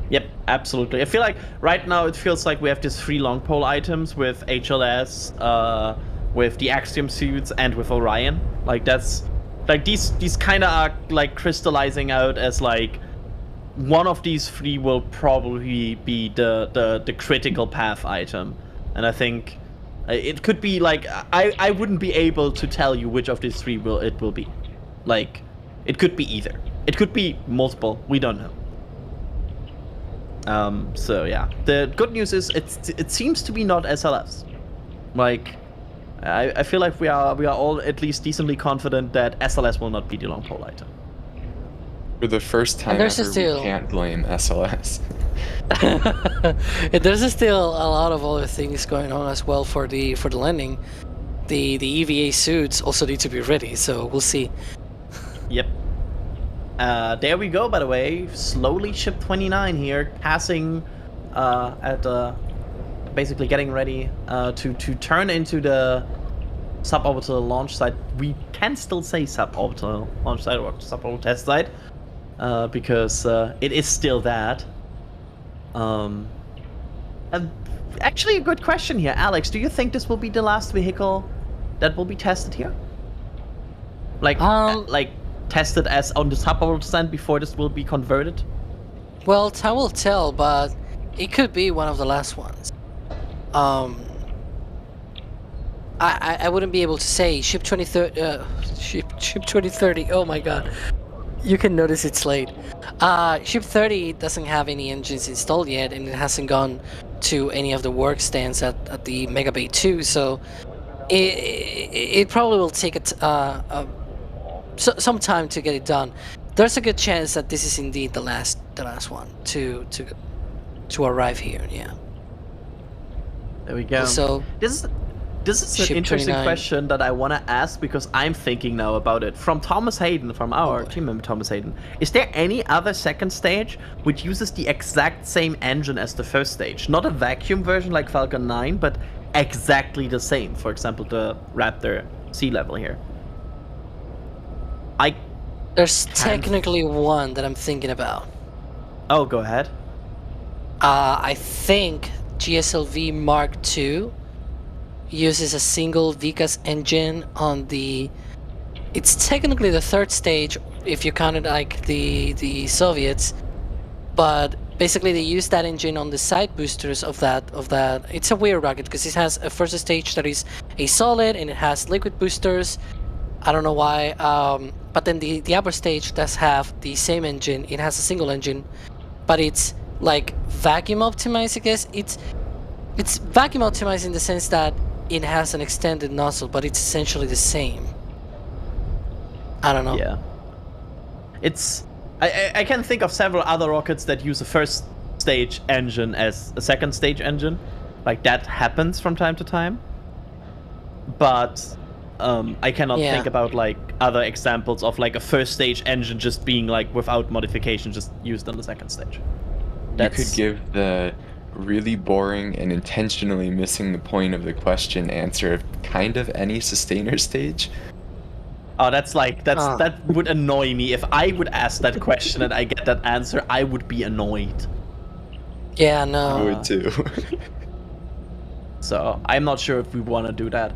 [SPEAKER 7] Yep, absolutely. I feel like right now it feels like we have these 3 long pole items with HLS, with the Axiom suits, and with Orion. Like that's like these kind of are like crystallizing out as like one of these 3 will probably be the critical path item, and I think it could be like I wouldn't be able to tell you which of these 3 it will be. Like it could be either. It could be multiple. We don't know. So yeah, the good news is it seems to be not SLS. Like, I feel like we are all at least decently confident that SLS will not be the long pole item.
[SPEAKER 8] For the first time
[SPEAKER 9] there's
[SPEAKER 8] ever,
[SPEAKER 9] still-
[SPEAKER 8] we can't blame SLS.
[SPEAKER 9] There's still a lot of other things going on as well for the landing. The EVA suits also need to be ready, so we'll see.
[SPEAKER 7] Yep. There we go, by the way. Slowly ship 29 here, passing at basically getting ready to turn into the suborbital launch site. We can still say suborbital launch site or suborbital test site because it is still that. Actually, a good question here, Alex. Do you think this will be the last vehicle that will be tested here? Like tested as on the suborbital stand before this will be converted?
[SPEAKER 9] Well, time will tell, but it could be one of the last ones. I wouldn't be able to say. Ship 2030. Oh my god, you can notice it's late. Ship 30 doesn't have any engines installed yet, and it hasn't gone to any of the work stands at the Mega Bay 2. So it probably will take some time to get it done. There's a good chance that this is indeed the last one to arrive here. Yeah.
[SPEAKER 7] There we go.
[SPEAKER 9] So
[SPEAKER 7] This is an
[SPEAKER 9] Ship
[SPEAKER 7] interesting
[SPEAKER 9] 29.
[SPEAKER 7] question that I want to ask because I'm thinking now about it. From Thomas Hayden, from our team member Thomas Hayden, is there any other second stage which uses the exact same engine as the first stage? Not a vacuum version like Falcon 9, but exactly the same. For example, the Raptor sea level here.
[SPEAKER 9] there's technically one that I'm thinking about.
[SPEAKER 7] Oh, go ahead.
[SPEAKER 9] I think GSLV Mark II uses a single VCAS engine on the. It's technically the third stage if you count it like the Soviets, but basically they use that engine on the side boosters of that. It's a weird rocket because it has a first stage that is a solid and it has liquid boosters. I don't know why, but then the upper stage does have the same engine. It has a single engine, but it's like vacuum optimized, I guess. It's vacuum optimized in the sense that it has an extended nozzle, but it's essentially the same. I don't know.
[SPEAKER 7] Yeah. It's... I can think of several other rockets that use a first stage engine as a second stage engine. Like, that happens from time to time. But I cannot think about, like, other examples of, like, a first stage engine just being, like, without modification, just used on the second stage.
[SPEAKER 8] You could give the really boring and intentionally missing the point of the question answer of kind of any sustainer stage.
[SPEAKER 7] Oh, that would annoy me. If I would ask that question and I get that answer, I would be annoyed.
[SPEAKER 9] Yeah, no.
[SPEAKER 8] I would too.
[SPEAKER 7] So, I'm not sure if we want to do that.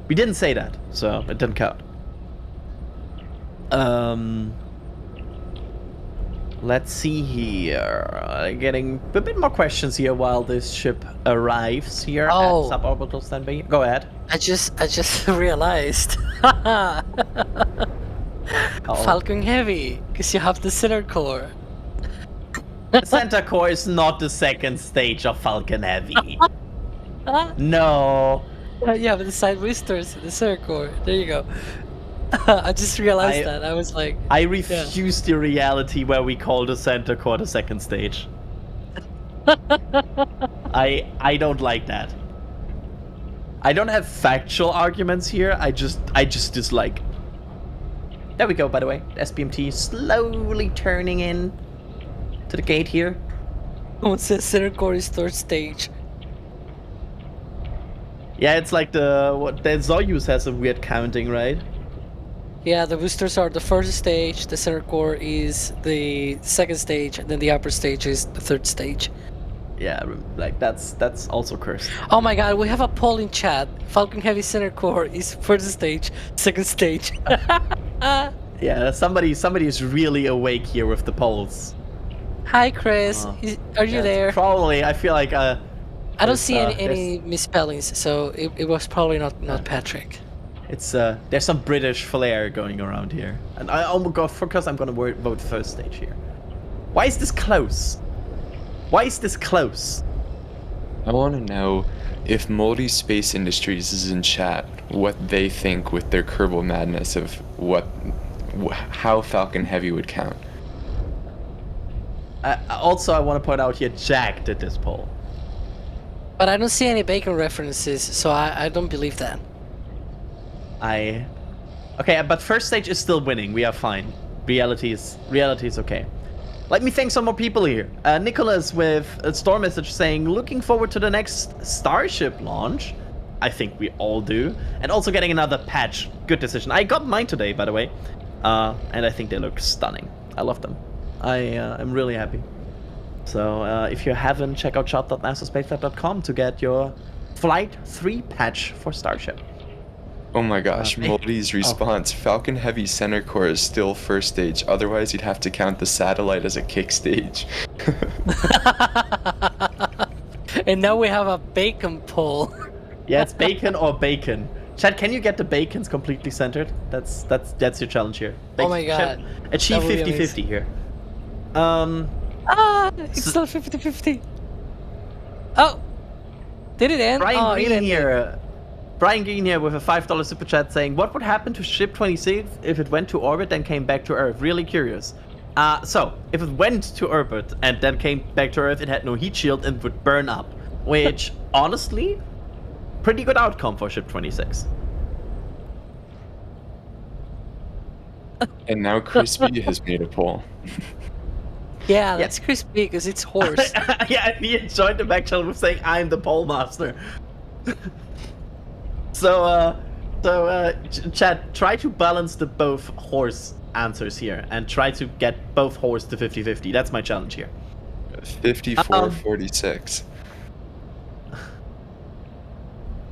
[SPEAKER 7] We didn't say that, so it didn't count. Let's see here. Getting a bit more questions here while this ship arrives here at suborbital standby. Go ahead.
[SPEAKER 9] I just realized. Falcon Heavy, because you have the center core.
[SPEAKER 7] The center core is not the second stage of Falcon Heavy. No.
[SPEAKER 9] Yeah, but the side boosters, the center core. There you go. I just realized that. I was like...
[SPEAKER 7] I refuse the reality where we call the center core the second stage. I don't like that. I don't have factual arguments here. I just dislike. There we go, by the way. The SBMT slowly turning in to the gate here.
[SPEAKER 9] Someone says center core is third stage.
[SPEAKER 7] Yeah, it's like the Soyuz has a weird counting, right?
[SPEAKER 9] Yeah, the boosters are the first stage, the center core is the second stage, and then the upper stage is the third stage.
[SPEAKER 7] Yeah, like that's also cursed.
[SPEAKER 9] Oh my god, we have a poll in chat. Falcon Heavy center core is first stage, second stage.
[SPEAKER 7] Yeah, somebody is really awake here with the polls.
[SPEAKER 9] Hi Chris, are you there?
[SPEAKER 7] Probably. I feel like
[SPEAKER 9] I don't see any misspellings, so it was probably not Patrick.
[SPEAKER 7] It's there's some British flair going around here, and because I'm gonna vote first stage here. Why is this close? Why is this close?
[SPEAKER 8] I want to know if Moldy Space Industries is in chat, what they think with their Kerbal madness of how Falcon Heavy would count.
[SPEAKER 7] Also, I want to point out here, Jack did this poll.
[SPEAKER 9] But I don't see any bacon references, so I don't believe that.
[SPEAKER 7] Okay, but first stage is still winning. We are fine. Reality is okay. Let me thank some more people here. Nicholas with a store message saying, looking forward to the next Starship launch. I think we all do. And also getting another patch. Good decision. I got mine today, by the way. And I think they look stunning. I love them. I'm really happy. So if you haven't, check out shop.nasaspaceflight.com to get your Flight 3 patch for Starship.
[SPEAKER 8] Oh my gosh, Moldy's response. Falcon Heavy center core is still first stage, otherwise you'd have to count the satellite as a kick stage.
[SPEAKER 9] And now we have a bacon poll.
[SPEAKER 7] Yeah, it's bacon or bacon. Chad, can you get the bacons completely centered? That's your challenge here.
[SPEAKER 9] Oh my god.
[SPEAKER 7] Chad, achieve 50-50 here.
[SPEAKER 9] It's still 50-50. Oh! Did it end?
[SPEAKER 7] Brian Green here with a $5 super chat saying, what would happen to Ship 26 if it went to orbit and came back to Earth? Really curious. So, if it went to orbit and then came back to Earth, it had no heat shield and would burn up. Which, honestly, pretty good outcome for Ship 26.
[SPEAKER 8] And now Crispy has made a poll.
[SPEAKER 9] Yeah, that's crispy because it's horse.
[SPEAKER 7] Yeah, and he joined the back channel with saying, I'm the pole master. So, Chad, try to balance the both horse answers here and try to get both horse to 50-50. That's my challenge here.
[SPEAKER 8] 54-46.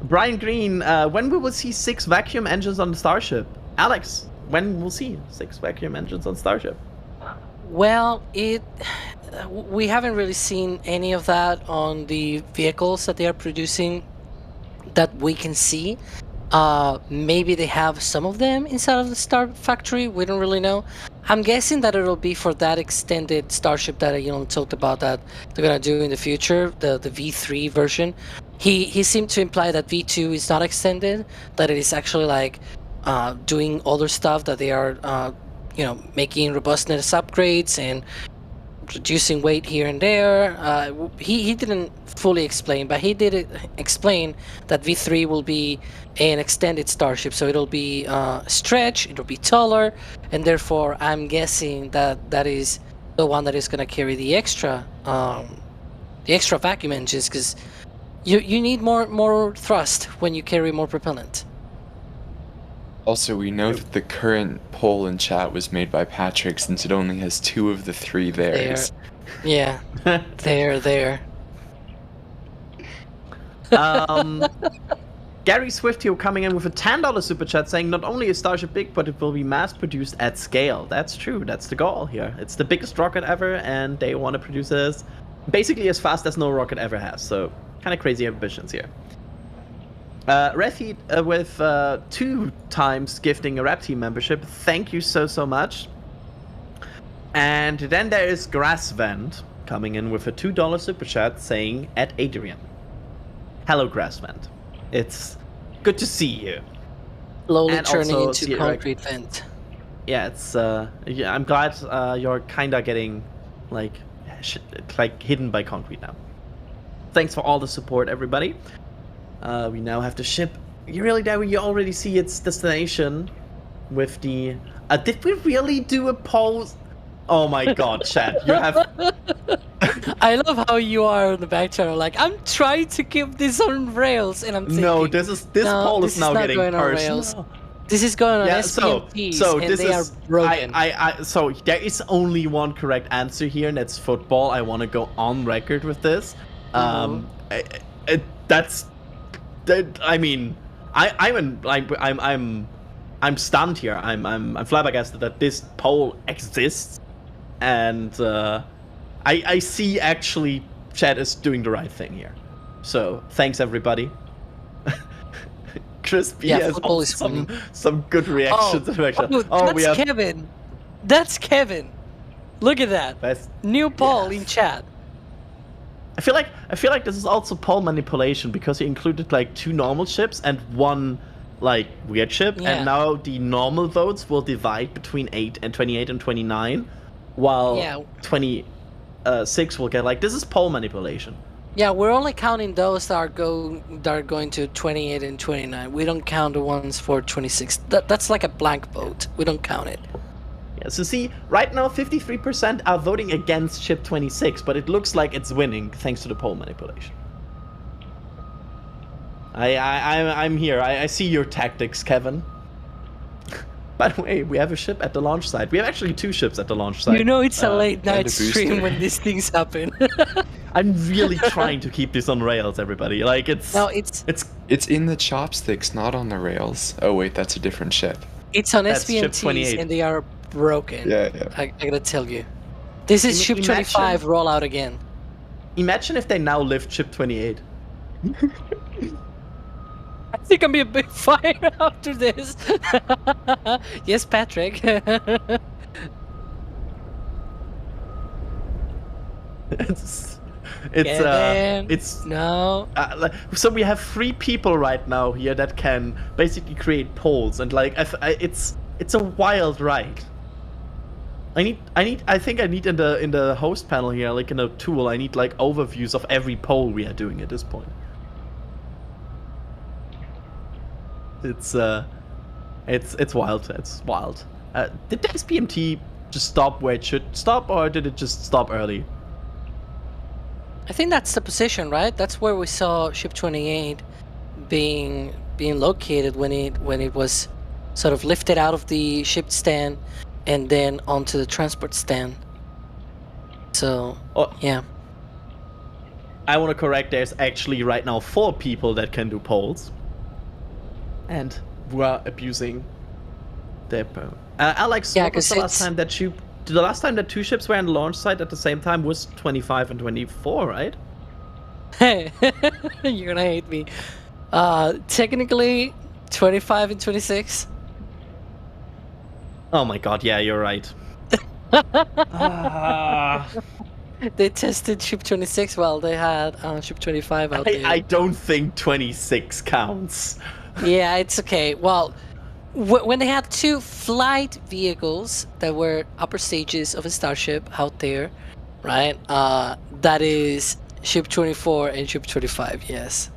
[SPEAKER 7] Brian Green, when we will see 6 vacuum engines on the Starship? Alex, when we'll see 6 vacuum engines on Starship?
[SPEAKER 9] Well, we haven't really seen any of that on the vehicles that they are producing that we can see. Maybe they have some of them inside of the Star Factory. We don't really know. I'm guessing that it'll be for that extended Starship that Elon talked about that they're gonna do in the future, the V3 version. He seemed to imply that V2 is not extended, that it is actually like doing other stuff, that they are making robustness upgrades and reducing weight here and there. He didn't fully explain, but he did explain that V3 will be an extended Starship, so it'll be stretched, it'll be taller, and therefore I'm guessing that is the one that is going to carry the extra vacuum engines, because you need more thrust when you carry more propellant.
[SPEAKER 8] Also, we know that the current poll in chat was made by Patrick, since it only has 2 of the 3 theirs.
[SPEAKER 9] Yeah, there.
[SPEAKER 7] Gary Swift here coming in with a $10 super chat saying not only is Starship big, but it will be mass produced at scale. That's true. That's the goal here. It's the biggest rocket ever, and they want to produce this basically as fast as no rocket ever has. So kind of crazy ambitions here. Refeed with 2 times gifting a rap team membership. Thank you so much. And then there is Grassvent coming in with a $2 super chat saying at Adrian. Hello, Grassvent. It's good to see you.
[SPEAKER 9] Slowly
[SPEAKER 7] And
[SPEAKER 9] turning
[SPEAKER 7] also
[SPEAKER 9] into concrete vent.
[SPEAKER 7] Yeah, it's I'm glad you're kinda getting like hidden by concrete now. Thanks for all the support, everybody. We now have to ship. You already see its destination with the. Did we really do a pose? Oh my god, chat! You have.
[SPEAKER 9] I love how you are on the back channel. Like, I'm trying to keep this on rails, and I'm thinking,
[SPEAKER 7] No, this poll is now
[SPEAKER 9] not
[SPEAKER 7] getting
[SPEAKER 9] going on
[SPEAKER 7] personal.
[SPEAKER 9] rails. This is going on
[SPEAKER 7] Yeah,
[SPEAKER 9] SPMTs,
[SPEAKER 7] so
[SPEAKER 9] and
[SPEAKER 7] this
[SPEAKER 9] they are
[SPEAKER 7] is
[SPEAKER 9] broken.
[SPEAKER 7] so there is only one correct answer here, and that's football. I want to go on record with this. I mean, I'm stunned here. I'm flabbergasted that this poll exists, and I see actually chat is doing the right thing here. So thanks everybody. Chris B has some good reactions.
[SPEAKER 9] That's Kevin. That's Kevin. Look at that. New poll in chat.
[SPEAKER 7] I feel like this is also poll manipulation, because he included like 2 normal ships and 1 like weird ship, and now the normal votes will divide between 28 and 29, while 26 will get like, this is poll manipulation.
[SPEAKER 9] Yeah, we're only counting those that are going to 28 and 29. We don't count the ones for 26. That's like a blank vote. We don't count it.
[SPEAKER 7] Yeah, so see, right now 53% are voting against ship 26, but it looks like it's winning thanks to the poll manipulation. I'm here. I see your tactics, Kevin. By the way, we have a ship at the launch site. We have actually 2 ships at the launch site.
[SPEAKER 9] You know, it's a late night
[SPEAKER 8] and a
[SPEAKER 9] stream
[SPEAKER 8] booster.
[SPEAKER 9] when these things happen.
[SPEAKER 7] I'm really trying to keep this on rails, everybody. Like, it's
[SPEAKER 8] in the chopsticks, not on the rails. Oh wait, that's a different ship.
[SPEAKER 9] It's on
[SPEAKER 7] That's ship
[SPEAKER 9] SPMTs,
[SPEAKER 7] 28.
[SPEAKER 9] and they are broken.
[SPEAKER 8] Yeah.
[SPEAKER 9] I gotta tell you. This is ship 25 rollout again.
[SPEAKER 7] Imagine if they now lift ship 28.
[SPEAKER 9] I think I'm gonna be a big fire after this. Yes, Patrick.
[SPEAKER 7] It's
[SPEAKER 9] no.
[SPEAKER 7] So we have 3 people right now here that can basically create polls, and like it's a wild ride. I think I need in the host panel here, like in a tool, I need like overviews of every poll we are doing at this point. It's wild. It's wild. Did the SPMT just stop where it should stop, or did it just stop early?
[SPEAKER 9] I think that's the position, right? That's where we saw ship 28 being located when it was sort of lifted out of the ship stand and then onto the transport stand. So yeah.
[SPEAKER 7] I want to correct. There's actually right now 4 people that can do polls, and who are abusing their. Alex,
[SPEAKER 9] Yeah,
[SPEAKER 7] what was
[SPEAKER 9] 'cause
[SPEAKER 7] the last time that you? The last time that 2 ships were on the launch site at the same time was 25 and 24, right?
[SPEAKER 9] Hey, you're gonna hate me. Technically, 25 and 26.
[SPEAKER 7] Oh my god, yeah, you're right.
[SPEAKER 9] They tested ship 26 while they had ship 25 out there.
[SPEAKER 7] I don't think 26 counts.
[SPEAKER 9] Yeah, it's okay. Well, when they had 2 flight vehicles that were upper stages of a Starship out there, right? That is ship 24 and ship 25, yes.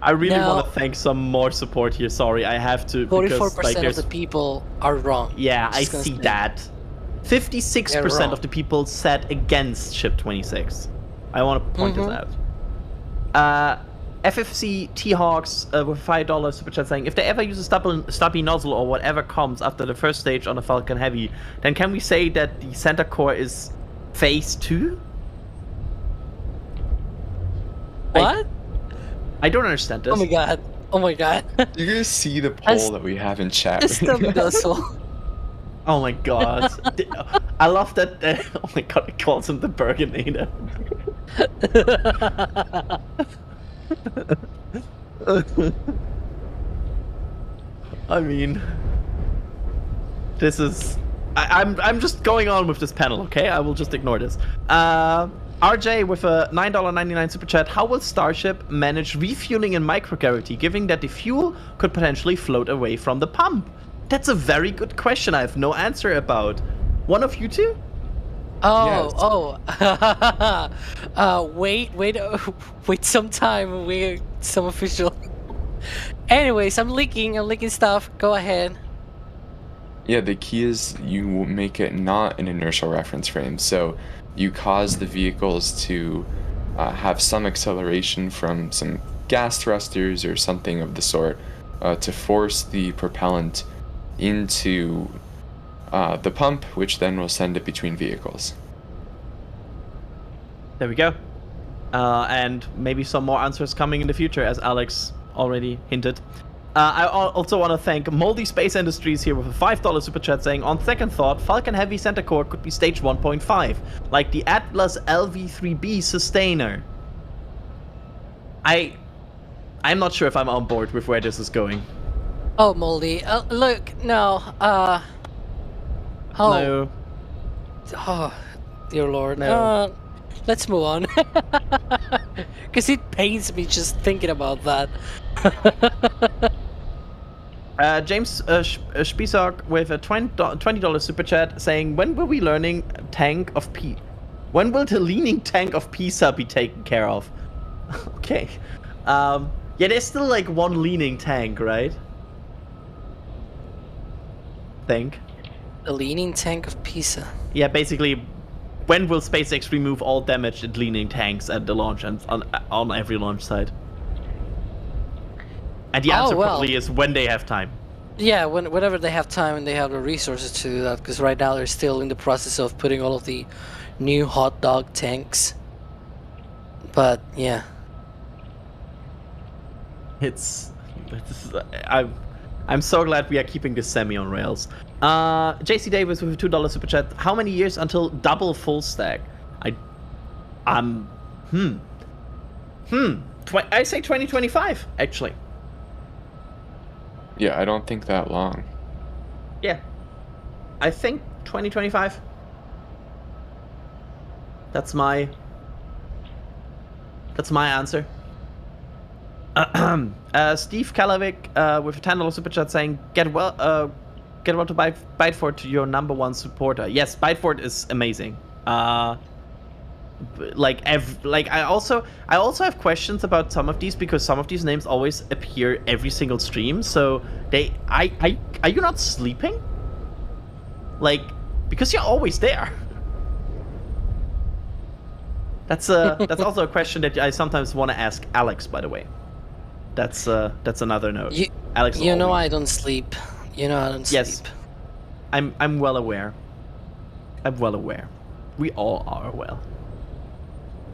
[SPEAKER 7] I really
[SPEAKER 9] Now-
[SPEAKER 7] want to thank some more support here. Sorry, I have to.
[SPEAKER 9] 44%
[SPEAKER 7] because, like,
[SPEAKER 9] of the people are wrong.
[SPEAKER 7] Yeah, I
[SPEAKER 9] Just gonna
[SPEAKER 7] see
[SPEAKER 9] say.
[SPEAKER 7] that.
[SPEAKER 9] They're
[SPEAKER 7] 56%
[SPEAKER 9] wrong.
[SPEAKER 7] of the people said against ship 26. I want to point this
[SPEAKER 9] Mhm.
[SPEAKER 7] out. FFC T-Hawks with $5 super chat saying, if they ever use a stubby nozzle or whatever comes after the first stage on a Falcon Heavy, then can we say that the center core is phase 2?
[SPEAKER 9] What?
[SPEAKER 7] I don't understand this.
[SPEAKER 9] Oh my god. Oh my god.
[SPEAKER 8] You guys see the
[SPEAKER 9] That's-
[SPEAKER 8] poll that we have in chat
[SPEAKER 9] It's
[SPEAKER 8] right
[SPEAKER 9] the
[SPEAKER 8] now?
[SPEAKER 9] nozzle.
[SPEAKER 7] Oh my god. I love that. Oh my god, it calls him the Burgonator. I mean, this is. I'm just going on with this panel, okay? I will just ignore this. RJ with a $9.99 super chat. How will Starship manage refueling in microgravity, given that the fuel could potentially float away from the pump? That's a very good question. I have no answer about. One of you two?
[SPEAKER 9] Wait some time. Wait some official. Anyways, I'm leaking stuff. Go ahead.
[SPEAKER 8] Yeah, the key is you make it not an inertial reference frame. So you cause the vehicles to have some acceleration from some gas thrusters or something of the sort to force the propellant into the pump, which then will send it between vehicles.
[SPEAKER 7] There we go. And maybe some more answers coming in the future, as Alex already hinted. I also want to thank Moldy Space Industries here with a $5 super chat saying, on second thought, Falcon Heavy Center Core could be stage 1.5, like the Atlas LV-3B Sustainer. I'm not sure if I'm on board with where this is going.
[SPEAKER 9] Oh, Moldy. Look, no.
[SPEAKER 7] No.
[SPEAKER 9] Oh, dear lord.
[SPEAKER 7] No.
[SPEAKER 9] Let's move on. Because it pains me just thinking about that.
[SPEAKER 7] James Spisak with a $20 super chat saying, when will we learning tank of P? When will the leaning tank of Pisa be taken care of? Okay. Yeah, there's still like one leaning tank, right? Think.
[SPEAKER 9] The leaning tank of Pisa.
[SPEAKER 7] Yeah, basically, when will SpaceX remove all damaged leaning tanks at the launch and on every launch site? And the answer probably is when they have time.
[SPEAKER 9] Yeah, whenever they have time and they have the resources to do that, because right now they're still in the process of putting all of the new hot dog tanks. But yeah.
[SPEAKER 7] I'm so glad we are keeping this semi on rails. JC Davis with a $2 super chat. How many years until double full stack? I say 2025 actually.
[SPEAKER 8] Yeah, I don't think that long.
[SPEAKER 7] Yeah, I think 2025. That's my answer. Steve Kalavic with a $10 super chat saying, get well to Byteford to your #1 supporter. Yes, Byteford is amazing. I also have questions about some of these, because some of these names always appear every single stream. So are you not sleeping? Like, because you're always there. That's also a question that I sometimes want to ask Alex, by the way. That's another note. Alex,
[SPEAKER 9] you know I don't sleep. You know I don't sleep.
[SPEAKER 7] Yes, I'm well aware. I'm well aware. We all are well.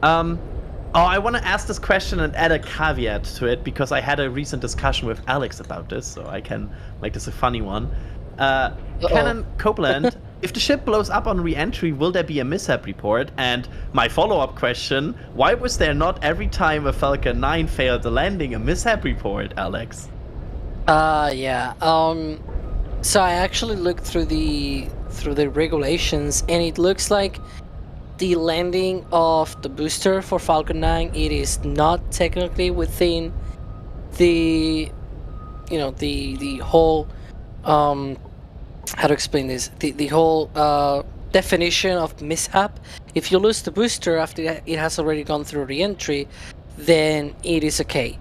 [SPEAKER 7] I want to ask this question and add a caveat to it because I had a recent discussion with Alex about this, so I can make this a funny one. Canon Copeland, if the ship blows up on re-entry, will there be a mishap report? And my follow-up question, why was there not every time a Falcon 9 failed the landing a mishap report, Alex?
[SPEAKER 9] Yeah. So I actually looked through the regulations, and it looks like the landing of the booster for Falcon 9, it is not technically within the, the whole, how to explain this, the whole definition of mishap. If you lose the booster after it has already gone through re-entry, then it is okay,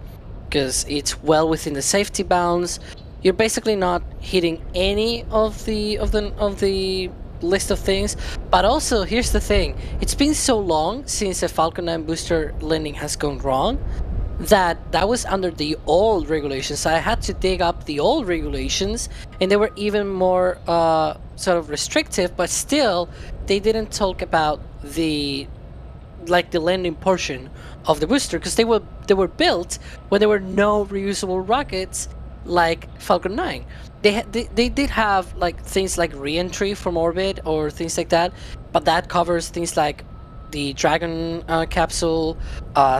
[SPEAKER 9] because it's well within the safety bounds. You're basically not hitting any of the list of things. But also, here's the thing, it's been so long since a Falcon 9 booster landing has gone wrong that was under the old regulations. So I had to dig up the old regulations, and they were even more sort of restrictive, but still they didn't talk about the landing portion of the booster, because they were built when there were no reusable rockets like Falcon 9. They did have things like re-entry from orbit or things like that, but that covers things like the Dragon capsule,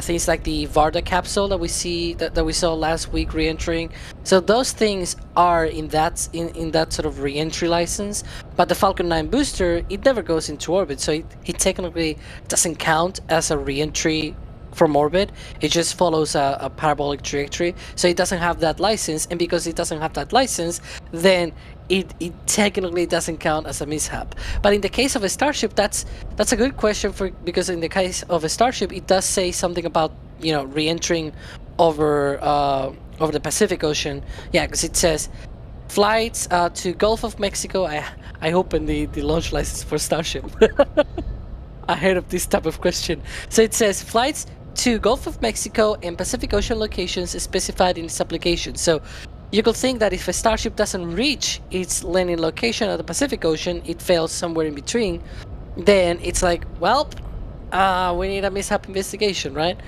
[SPEAKER 9] things like the Varda capsule that we saw last week re-entering. So those things are in that sort of re-entry license. But the Falcon 9 booster, it never goes into orbit, so it technically doesn't count as a re-entry from orbit. It just follows a parabolic trajectory, so it doesn't have that license. And because it doesn't have that license, then it technically doesn't count as a mishap. But in the case of a Starship, that's a good question, because in the case of a Starship, it does say something about re-entering over the Pacific Ocean. Yeah, because it says flights to Gulf of Mexico. I opened the launch license for Starship ahead of this type of question. So it says flights to Gulf of Mexico and Pacific Ocean locations specified in this application. So you could think that if a Starship doesn't reach its landing location at the Pacific Ocean, it fails somewhere in between, then it's like, well, we need a mishap investigation, right?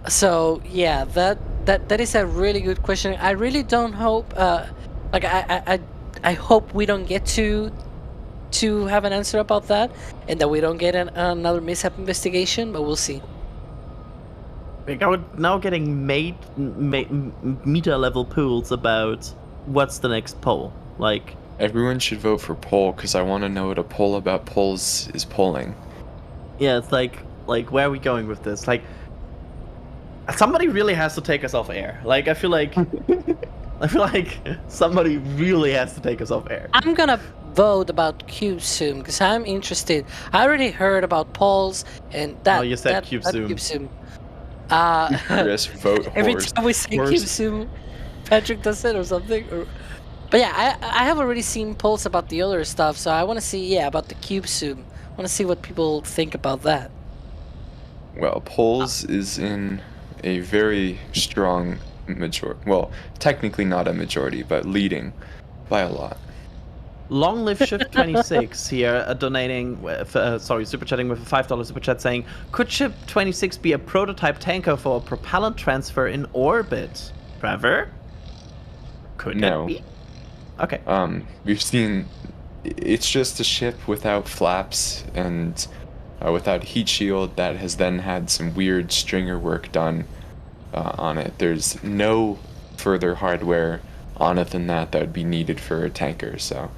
[SPEAKER 9] So yeah, that is a really good question. I really don't hope, I hope we don't get to have an answer about that, and that we don't get another mishap investigation, but we'll see.
[SPEAKER 7] We're now getting meta level pools about what's the next poll.
[SPEAKER 8] Everyone should vote for poll, because I want to know what a poll about polls is polling.
[SPEAKER 7] Yeah, it's like where are we going with this? Somebody really has to take us off air. I feel like somebody really has to take us off air.
[SPEAKER 9] I'm gonna vote about CubeZoom because I'm interested. I already heard about polls and that.
[SPEAKER 7] Oh, you said CubeZoom.
[SPEAKER 8] Chris, vote
[SPEAKER 9] every
[SPEAKER 8] horse.
[SPEAKER 9] time we say CubeZoom, Patrick does it or something. But yeah, I have already seen polls about the other stuff, so I want to see about the CubeZoom. I want to see what people think about that.
[SPEAKER 8] Well, polls is in a very strong majority. Well, technically not a majority, but leading by a lot.
[SPEAKER 7] Long live Shift 26 here, donating, super chatting with a $5 super chat saying, could Ship 26 be a prototype tanker for a propellant transfer in orbit? Trevor? Could
[SPEAKER 8] No.
[SPEAKER 7] it be? Okay.
[SPEAKER 8] We've seen, it's just a ship without flaps and without heat shield that has then had some weird stringer work done on it. There's no further hardware on it than that would be needed for a tanker, so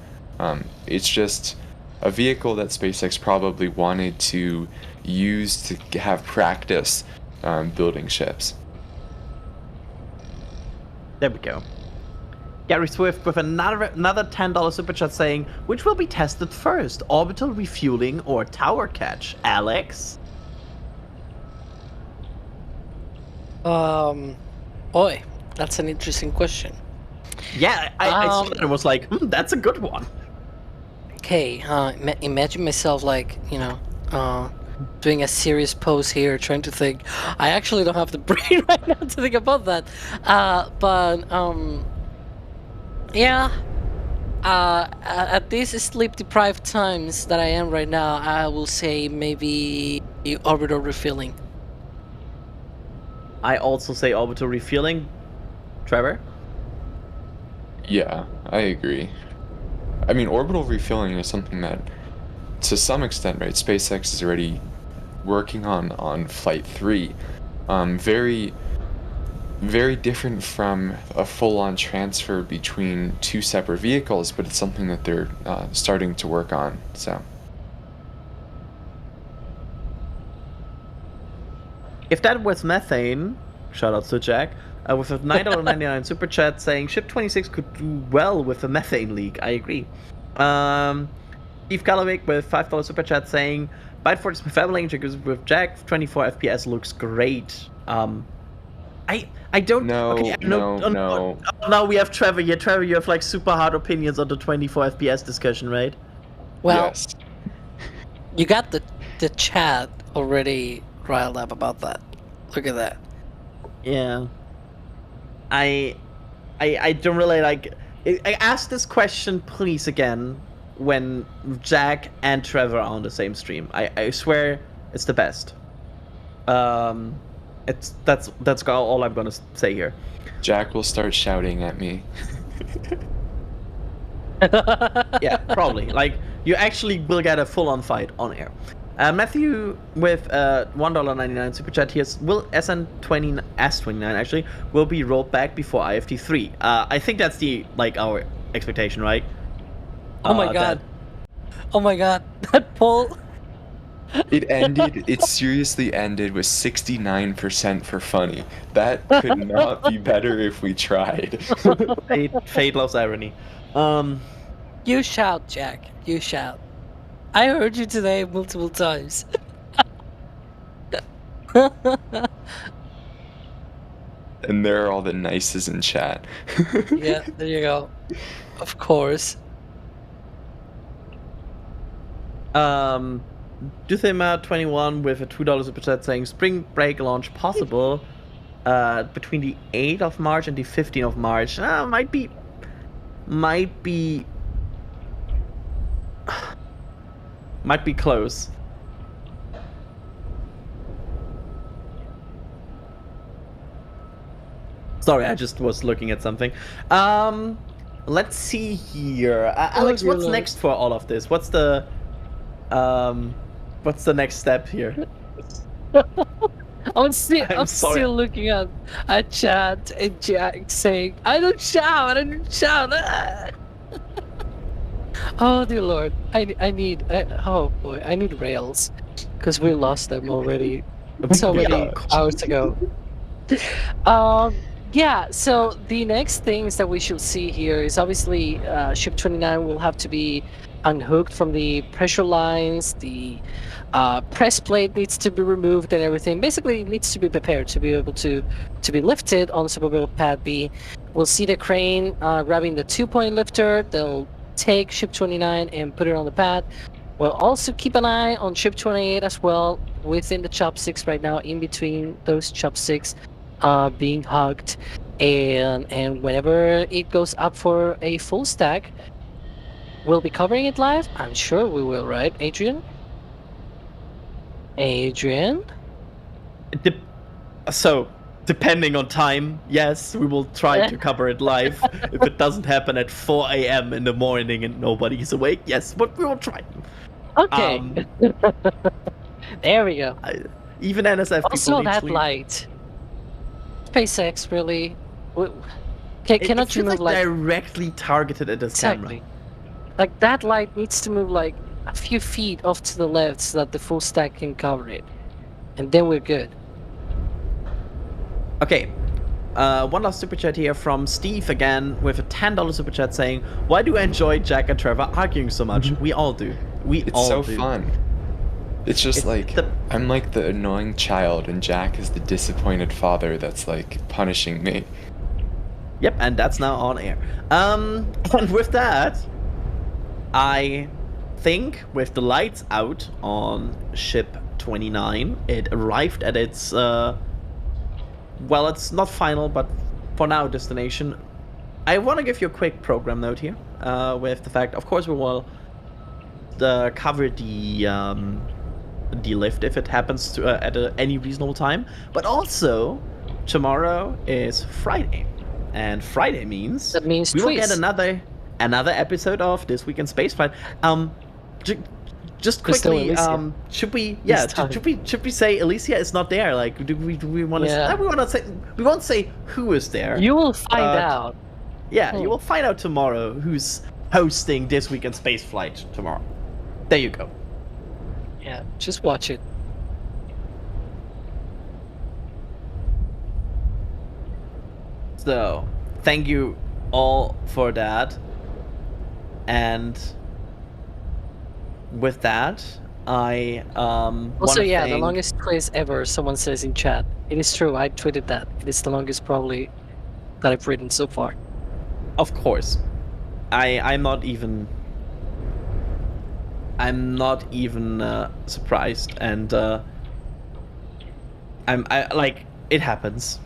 [SPEAKER 8] it's just a vehicle that SpaceX probably wanted to use to have practice building ships.
[SPEAKER 7] There we go. Gary Swift with another $10 super chat saying, which will be tested first, orbital refueling or tower catch? Alex?
[SPEAKER 9] Boy, that's an interesting question.
[SPEAKER 7] Yeah, I saw that and was like, that's a good one.
[SPEAKER 9] Okay, imagine myself doing a serious pose here, trying to think. I actually don't have the brain right now to think about that. Yeah. At these sleep-deprived times that I am right now, I will say maybe orbital refueling.
[SPEAKER 7] I also say orbital refueling. Trevor?
[SPEAKER 8] Yeah, I agree. I mean, orbital refueling is something that, to some extent, right, SpaceX is already working on Flight 3. Very, very different from a full-on transfer between two separate vehicles, but it's something that they're starting to work on, so.
[SPEAKER 7] If that was methane, shout out to Jack, with a $9.99 super chat saying Ship 26 could do well with a methane leak. I agree. Steve Calloway with $5 super chat saying Byte for my family because with Jack 24 FPS looks great. I don't.
[SPEAKER 8] No,
[SPEAKER 7] okay,
[SPEAKER 8] no.
[SPEAKER 7] Now we have Trevor here. Trevor, you have like super hard opinions on the 24 FPS discussion, right?
[SPEAKER 9] Well,
[SPEAKER 8] Yes.
[SPEAKER 9] you got the chat already riled up about that. Look at that.
[SPEAKER 7] Yeah. I don't really like. I ask this question, please, again, when Jack and Trevor are on the same stream. I swear it's the best. That's all I'm gonna say here.
[SPEAKER 8] Jack will start shouting at me.
[SPEAKER 7] Yeah, probably. Like you actually will get a full-on fight on air. Matthew with $1.99 super chat here. Will S29 actually will be rolled back before IFT3? I think that's our expectation, right?
[SPEAKER 9] Oh my god. Oh my god. That poll.
[SPEAKER 8] It seriously ended with 69% for funny. That could not be better if we tried.
[SPEAKER 7] Fate loves irony.
[SPEAKER 9] You shout, Jack. You shout. I heard you today multiple times.
[SPEAKER 8] And there are all the nices in chat.
[SPEAKER 9] Yeah, there you go. Of course.
[SPEAKER 7] Duthema21 with a $2 super chat saying spring break launch possible between the 8th of March and the 15th of March. Might be close. Sorry, I just was looking at something. Let's see here. Alex, what's next for all of this? What's the next step here?
[SPEAKER 9] I'm still looking at chat and Jack saying, I don't shout. Oh dear Lord, I need rails, because we lost them already so many hours ago. Yeah, so the next things that we should see here is obviously Ship 29 will have to be unhooked from the pressure lines, the press plate needs to be removed and everything. Basically, it needs to be prepared to be able to be lifted on suborbital pad B. We'll see the crane grabbing the 2-point lifter. They'll take Ship 29 and put it on the pad. We'll also keep an eye on Ship 28 as well, within the chopsticks right now, in between those chopsticks being hugged. And whenever it goes up for a full stack, we'll be covering it live. I'm sure we will, right, Adrian?
[SPEAKER 7] So, depending on time, yes, we will try to cover it live. If it doesn't happen at 4 a.m. in the morning and nobody's awake, yes, but we will try.
[SPEAKER 9] Okay. There we go.
[SPEAKER 7] Even NSF people
[SPEAKER 9] Also,
[SPEAKER 7] need
[SPEAKER 9] that
[SPEAKER 7] sleep.
[SPEAKER 9] light. SpaceX really
[SPEAKER 7] It
[SPEAKER 9] cannot
[SPEAKER 7] feels
[SPEAKER 9] you move
[SPEAKER 7] like directly targeted at the
[SPEAKER 9] exactly.
[SPEAKER 7] camera.
[SPEAKER 9] Like that light needs to move like a few feet off to the left so that the full stack can cover it, and then we're good.
[SPEAKER 7] Okay, one last super chat here from Steve again with a $10 super chat saying, "Why do I enjoy Jack and Trevor arguing so much? We all do.
[SPEAKER 8] It's so fun. It's just I'm like the annoying child, and Jack is the disappointed father that's like punishing me."
[SPEAKER 7] Yep, and that's now on air. And with that, I think with the lights out on Ship 29, it arrived at its well, it's not final, but for now destination. I want to give you a quick program note here with the fact, of course, we will cover the lift if it happens to at any reasonable time, but also tomorrow is Friday, and Friday means
[SPEAKER 9] That means
[SPEAKER 7] we will get
[SPEAKER 9] Twiz.
[SPEAKER 7] another episode of This Week in Spaceflight. Just
[SPEAKER 9] Crystal
[SPEAKER 7] quickly,
[SPEAKER 9] Alicia.
[SPEAKER 7] should we?
[SPEAKER 9] This
[SPEAKER 7] Yeah,
[SPEAKER 9] time.
[SPEAKER 7] should we say Alicia is not there? Like, do we want to?
[SPEAKER 9] Yeah.
[SPEAKER 7] We won't say who is there.
[SPEAKER 9] You will find
[SPEAKER 7] But-
[SPEAKER 9] out.
[SPEAKER 7] Yeah,
[SPEAKER 9] Hmm.
[SPEAKER 7] you will find out tomorrow who's hosting This Week in Spaceflight tomorrow. There you go.
[SPEAKER 9] Yeah, just watch it.
[SPEAKER 7] So, thank you all for that. And with that, I
[SPEAKER 9] Also,
[SPEAKER 7] wanna
[SPEAKER 9] yeah, the
[SPEAKER 7] thank-
[SPEAKER 9] longest quiz ever, someone says in chat. It is true, I tweeted that. It is the longest probably that I've written so far.
[SPEAKER 7] Of course, I'm not even surprised, and I like it happens.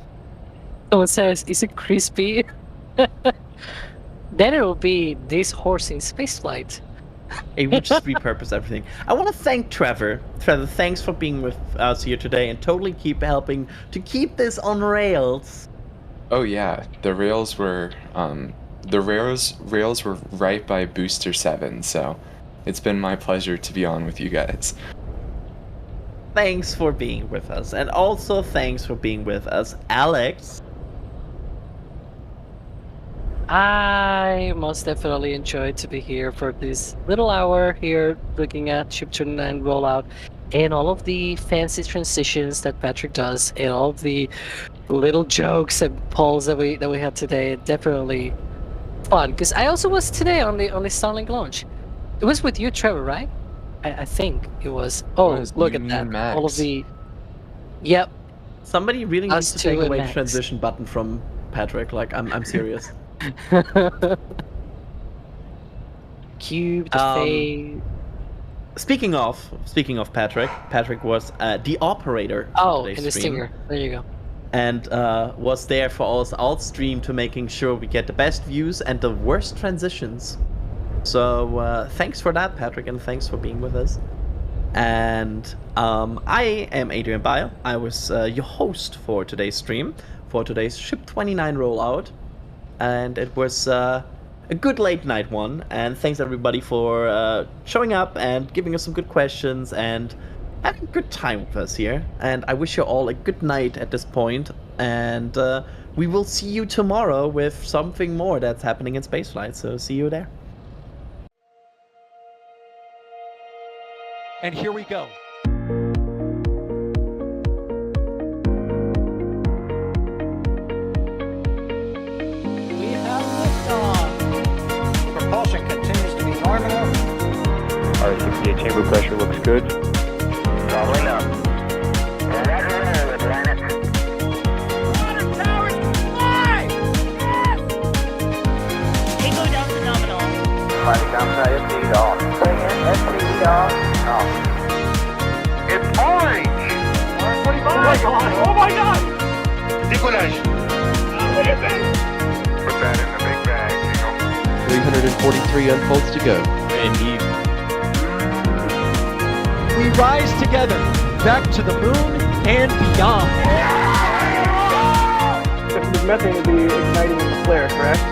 [SPEAKER 9] Someone says, is it crispy? Then it will be this horse in spaceflight.
[SPEAKER 7] It would just repurpose everything. I want to thank Trevor. Trevor, thanks for being with us here today and totally keep helping to keep this on rails.
[SPEAKER 8] Oh yeah, the rails were rails were right by Booster 7, so it's been my pleasure to be on with you guys.
[SPEAKER 7] Thanks for being with us, and also thanks for being with us, Alex.
[SPEAKER 9] I most definitely enjoyed to be here for this little hour here looking at Ship 29 rollout and all of the fancy transitions that Patrick does and all of the little jokes and polls that we had today. Definitely fun, because I also was today on the Starlink launch. It was with you, Trevor, right? I think it was. Oh,
[SPEAKER 8] It was
[SPEAKER 9] look
[SPEAKER 8] you,
[SPEAKER 9] at
[SPEAKER 8] me,
[SPEAKER 9] that!
[SPEAKER 8] and Max.
[SPEAKER 9] All of the. Yep.
[SPEAKER 7] Somebody really
[SPEAKER 9] Us
[SPEAKER 7] needs to take
[SPEAKER 9] two and
[SPEAKER 7] away the
[SPEAKER 9] Max.
[SPEAKER 7] transition button from Patrick. Like, I'm serious.
[SPEAKER 9] Cube, the
[SPEAKER 7] Um,
[SPEAKER 9] fade.
[SPEAKER 7] Speaking of Patrick was the operator. of
[SPEAKER 9] Oh,
[SPEAKER 7] today's
[SPEAKER 9] and the
[SPEAKER 7] stream.
[SPEAKER 9] stinger. There you go.
[SPEAKER 7] And was there for us all stream to making sure we get the best views and the worst transitions. So thanks for that, Patrick, and thanks for being with us. And I am Adrian Bayo. I was your host for today's stream, for today's Ship 29 rollout. And it was a good late night one. And thanks everybody for showing up and giving us some good questions and having a good time with us here. And I wish you all a good night at this point. And we will see you tomorrow with something more that's happening in spaceflight. So see you there.
[SPEAKER 1] And here we go. We have liftoff.
[SPEAKER 3] Propulsion continues to be nominal.
[SPEAKER 2] R68 chamber pressure looks good.
[SPEAKER 3] Rolling up. Roger, roll, Atlantis.
[SPEAKER 4] Tango down to nominal.
[SPEAKER 3] Flight comes IFD off. Bring in SPD off. Off. It's orange! Orange 45! Oh my god! Oh my god! Décollage! Put that in the big bag, Eagle.
[SPEAKER 5] 343 unfolds to go.
[SPEAKER 7] Indeed.
[SPEAKER 1] We rise together, back to the moon and beyond.
[SPEAKER 6] This methane will be igniting in the flare, correct?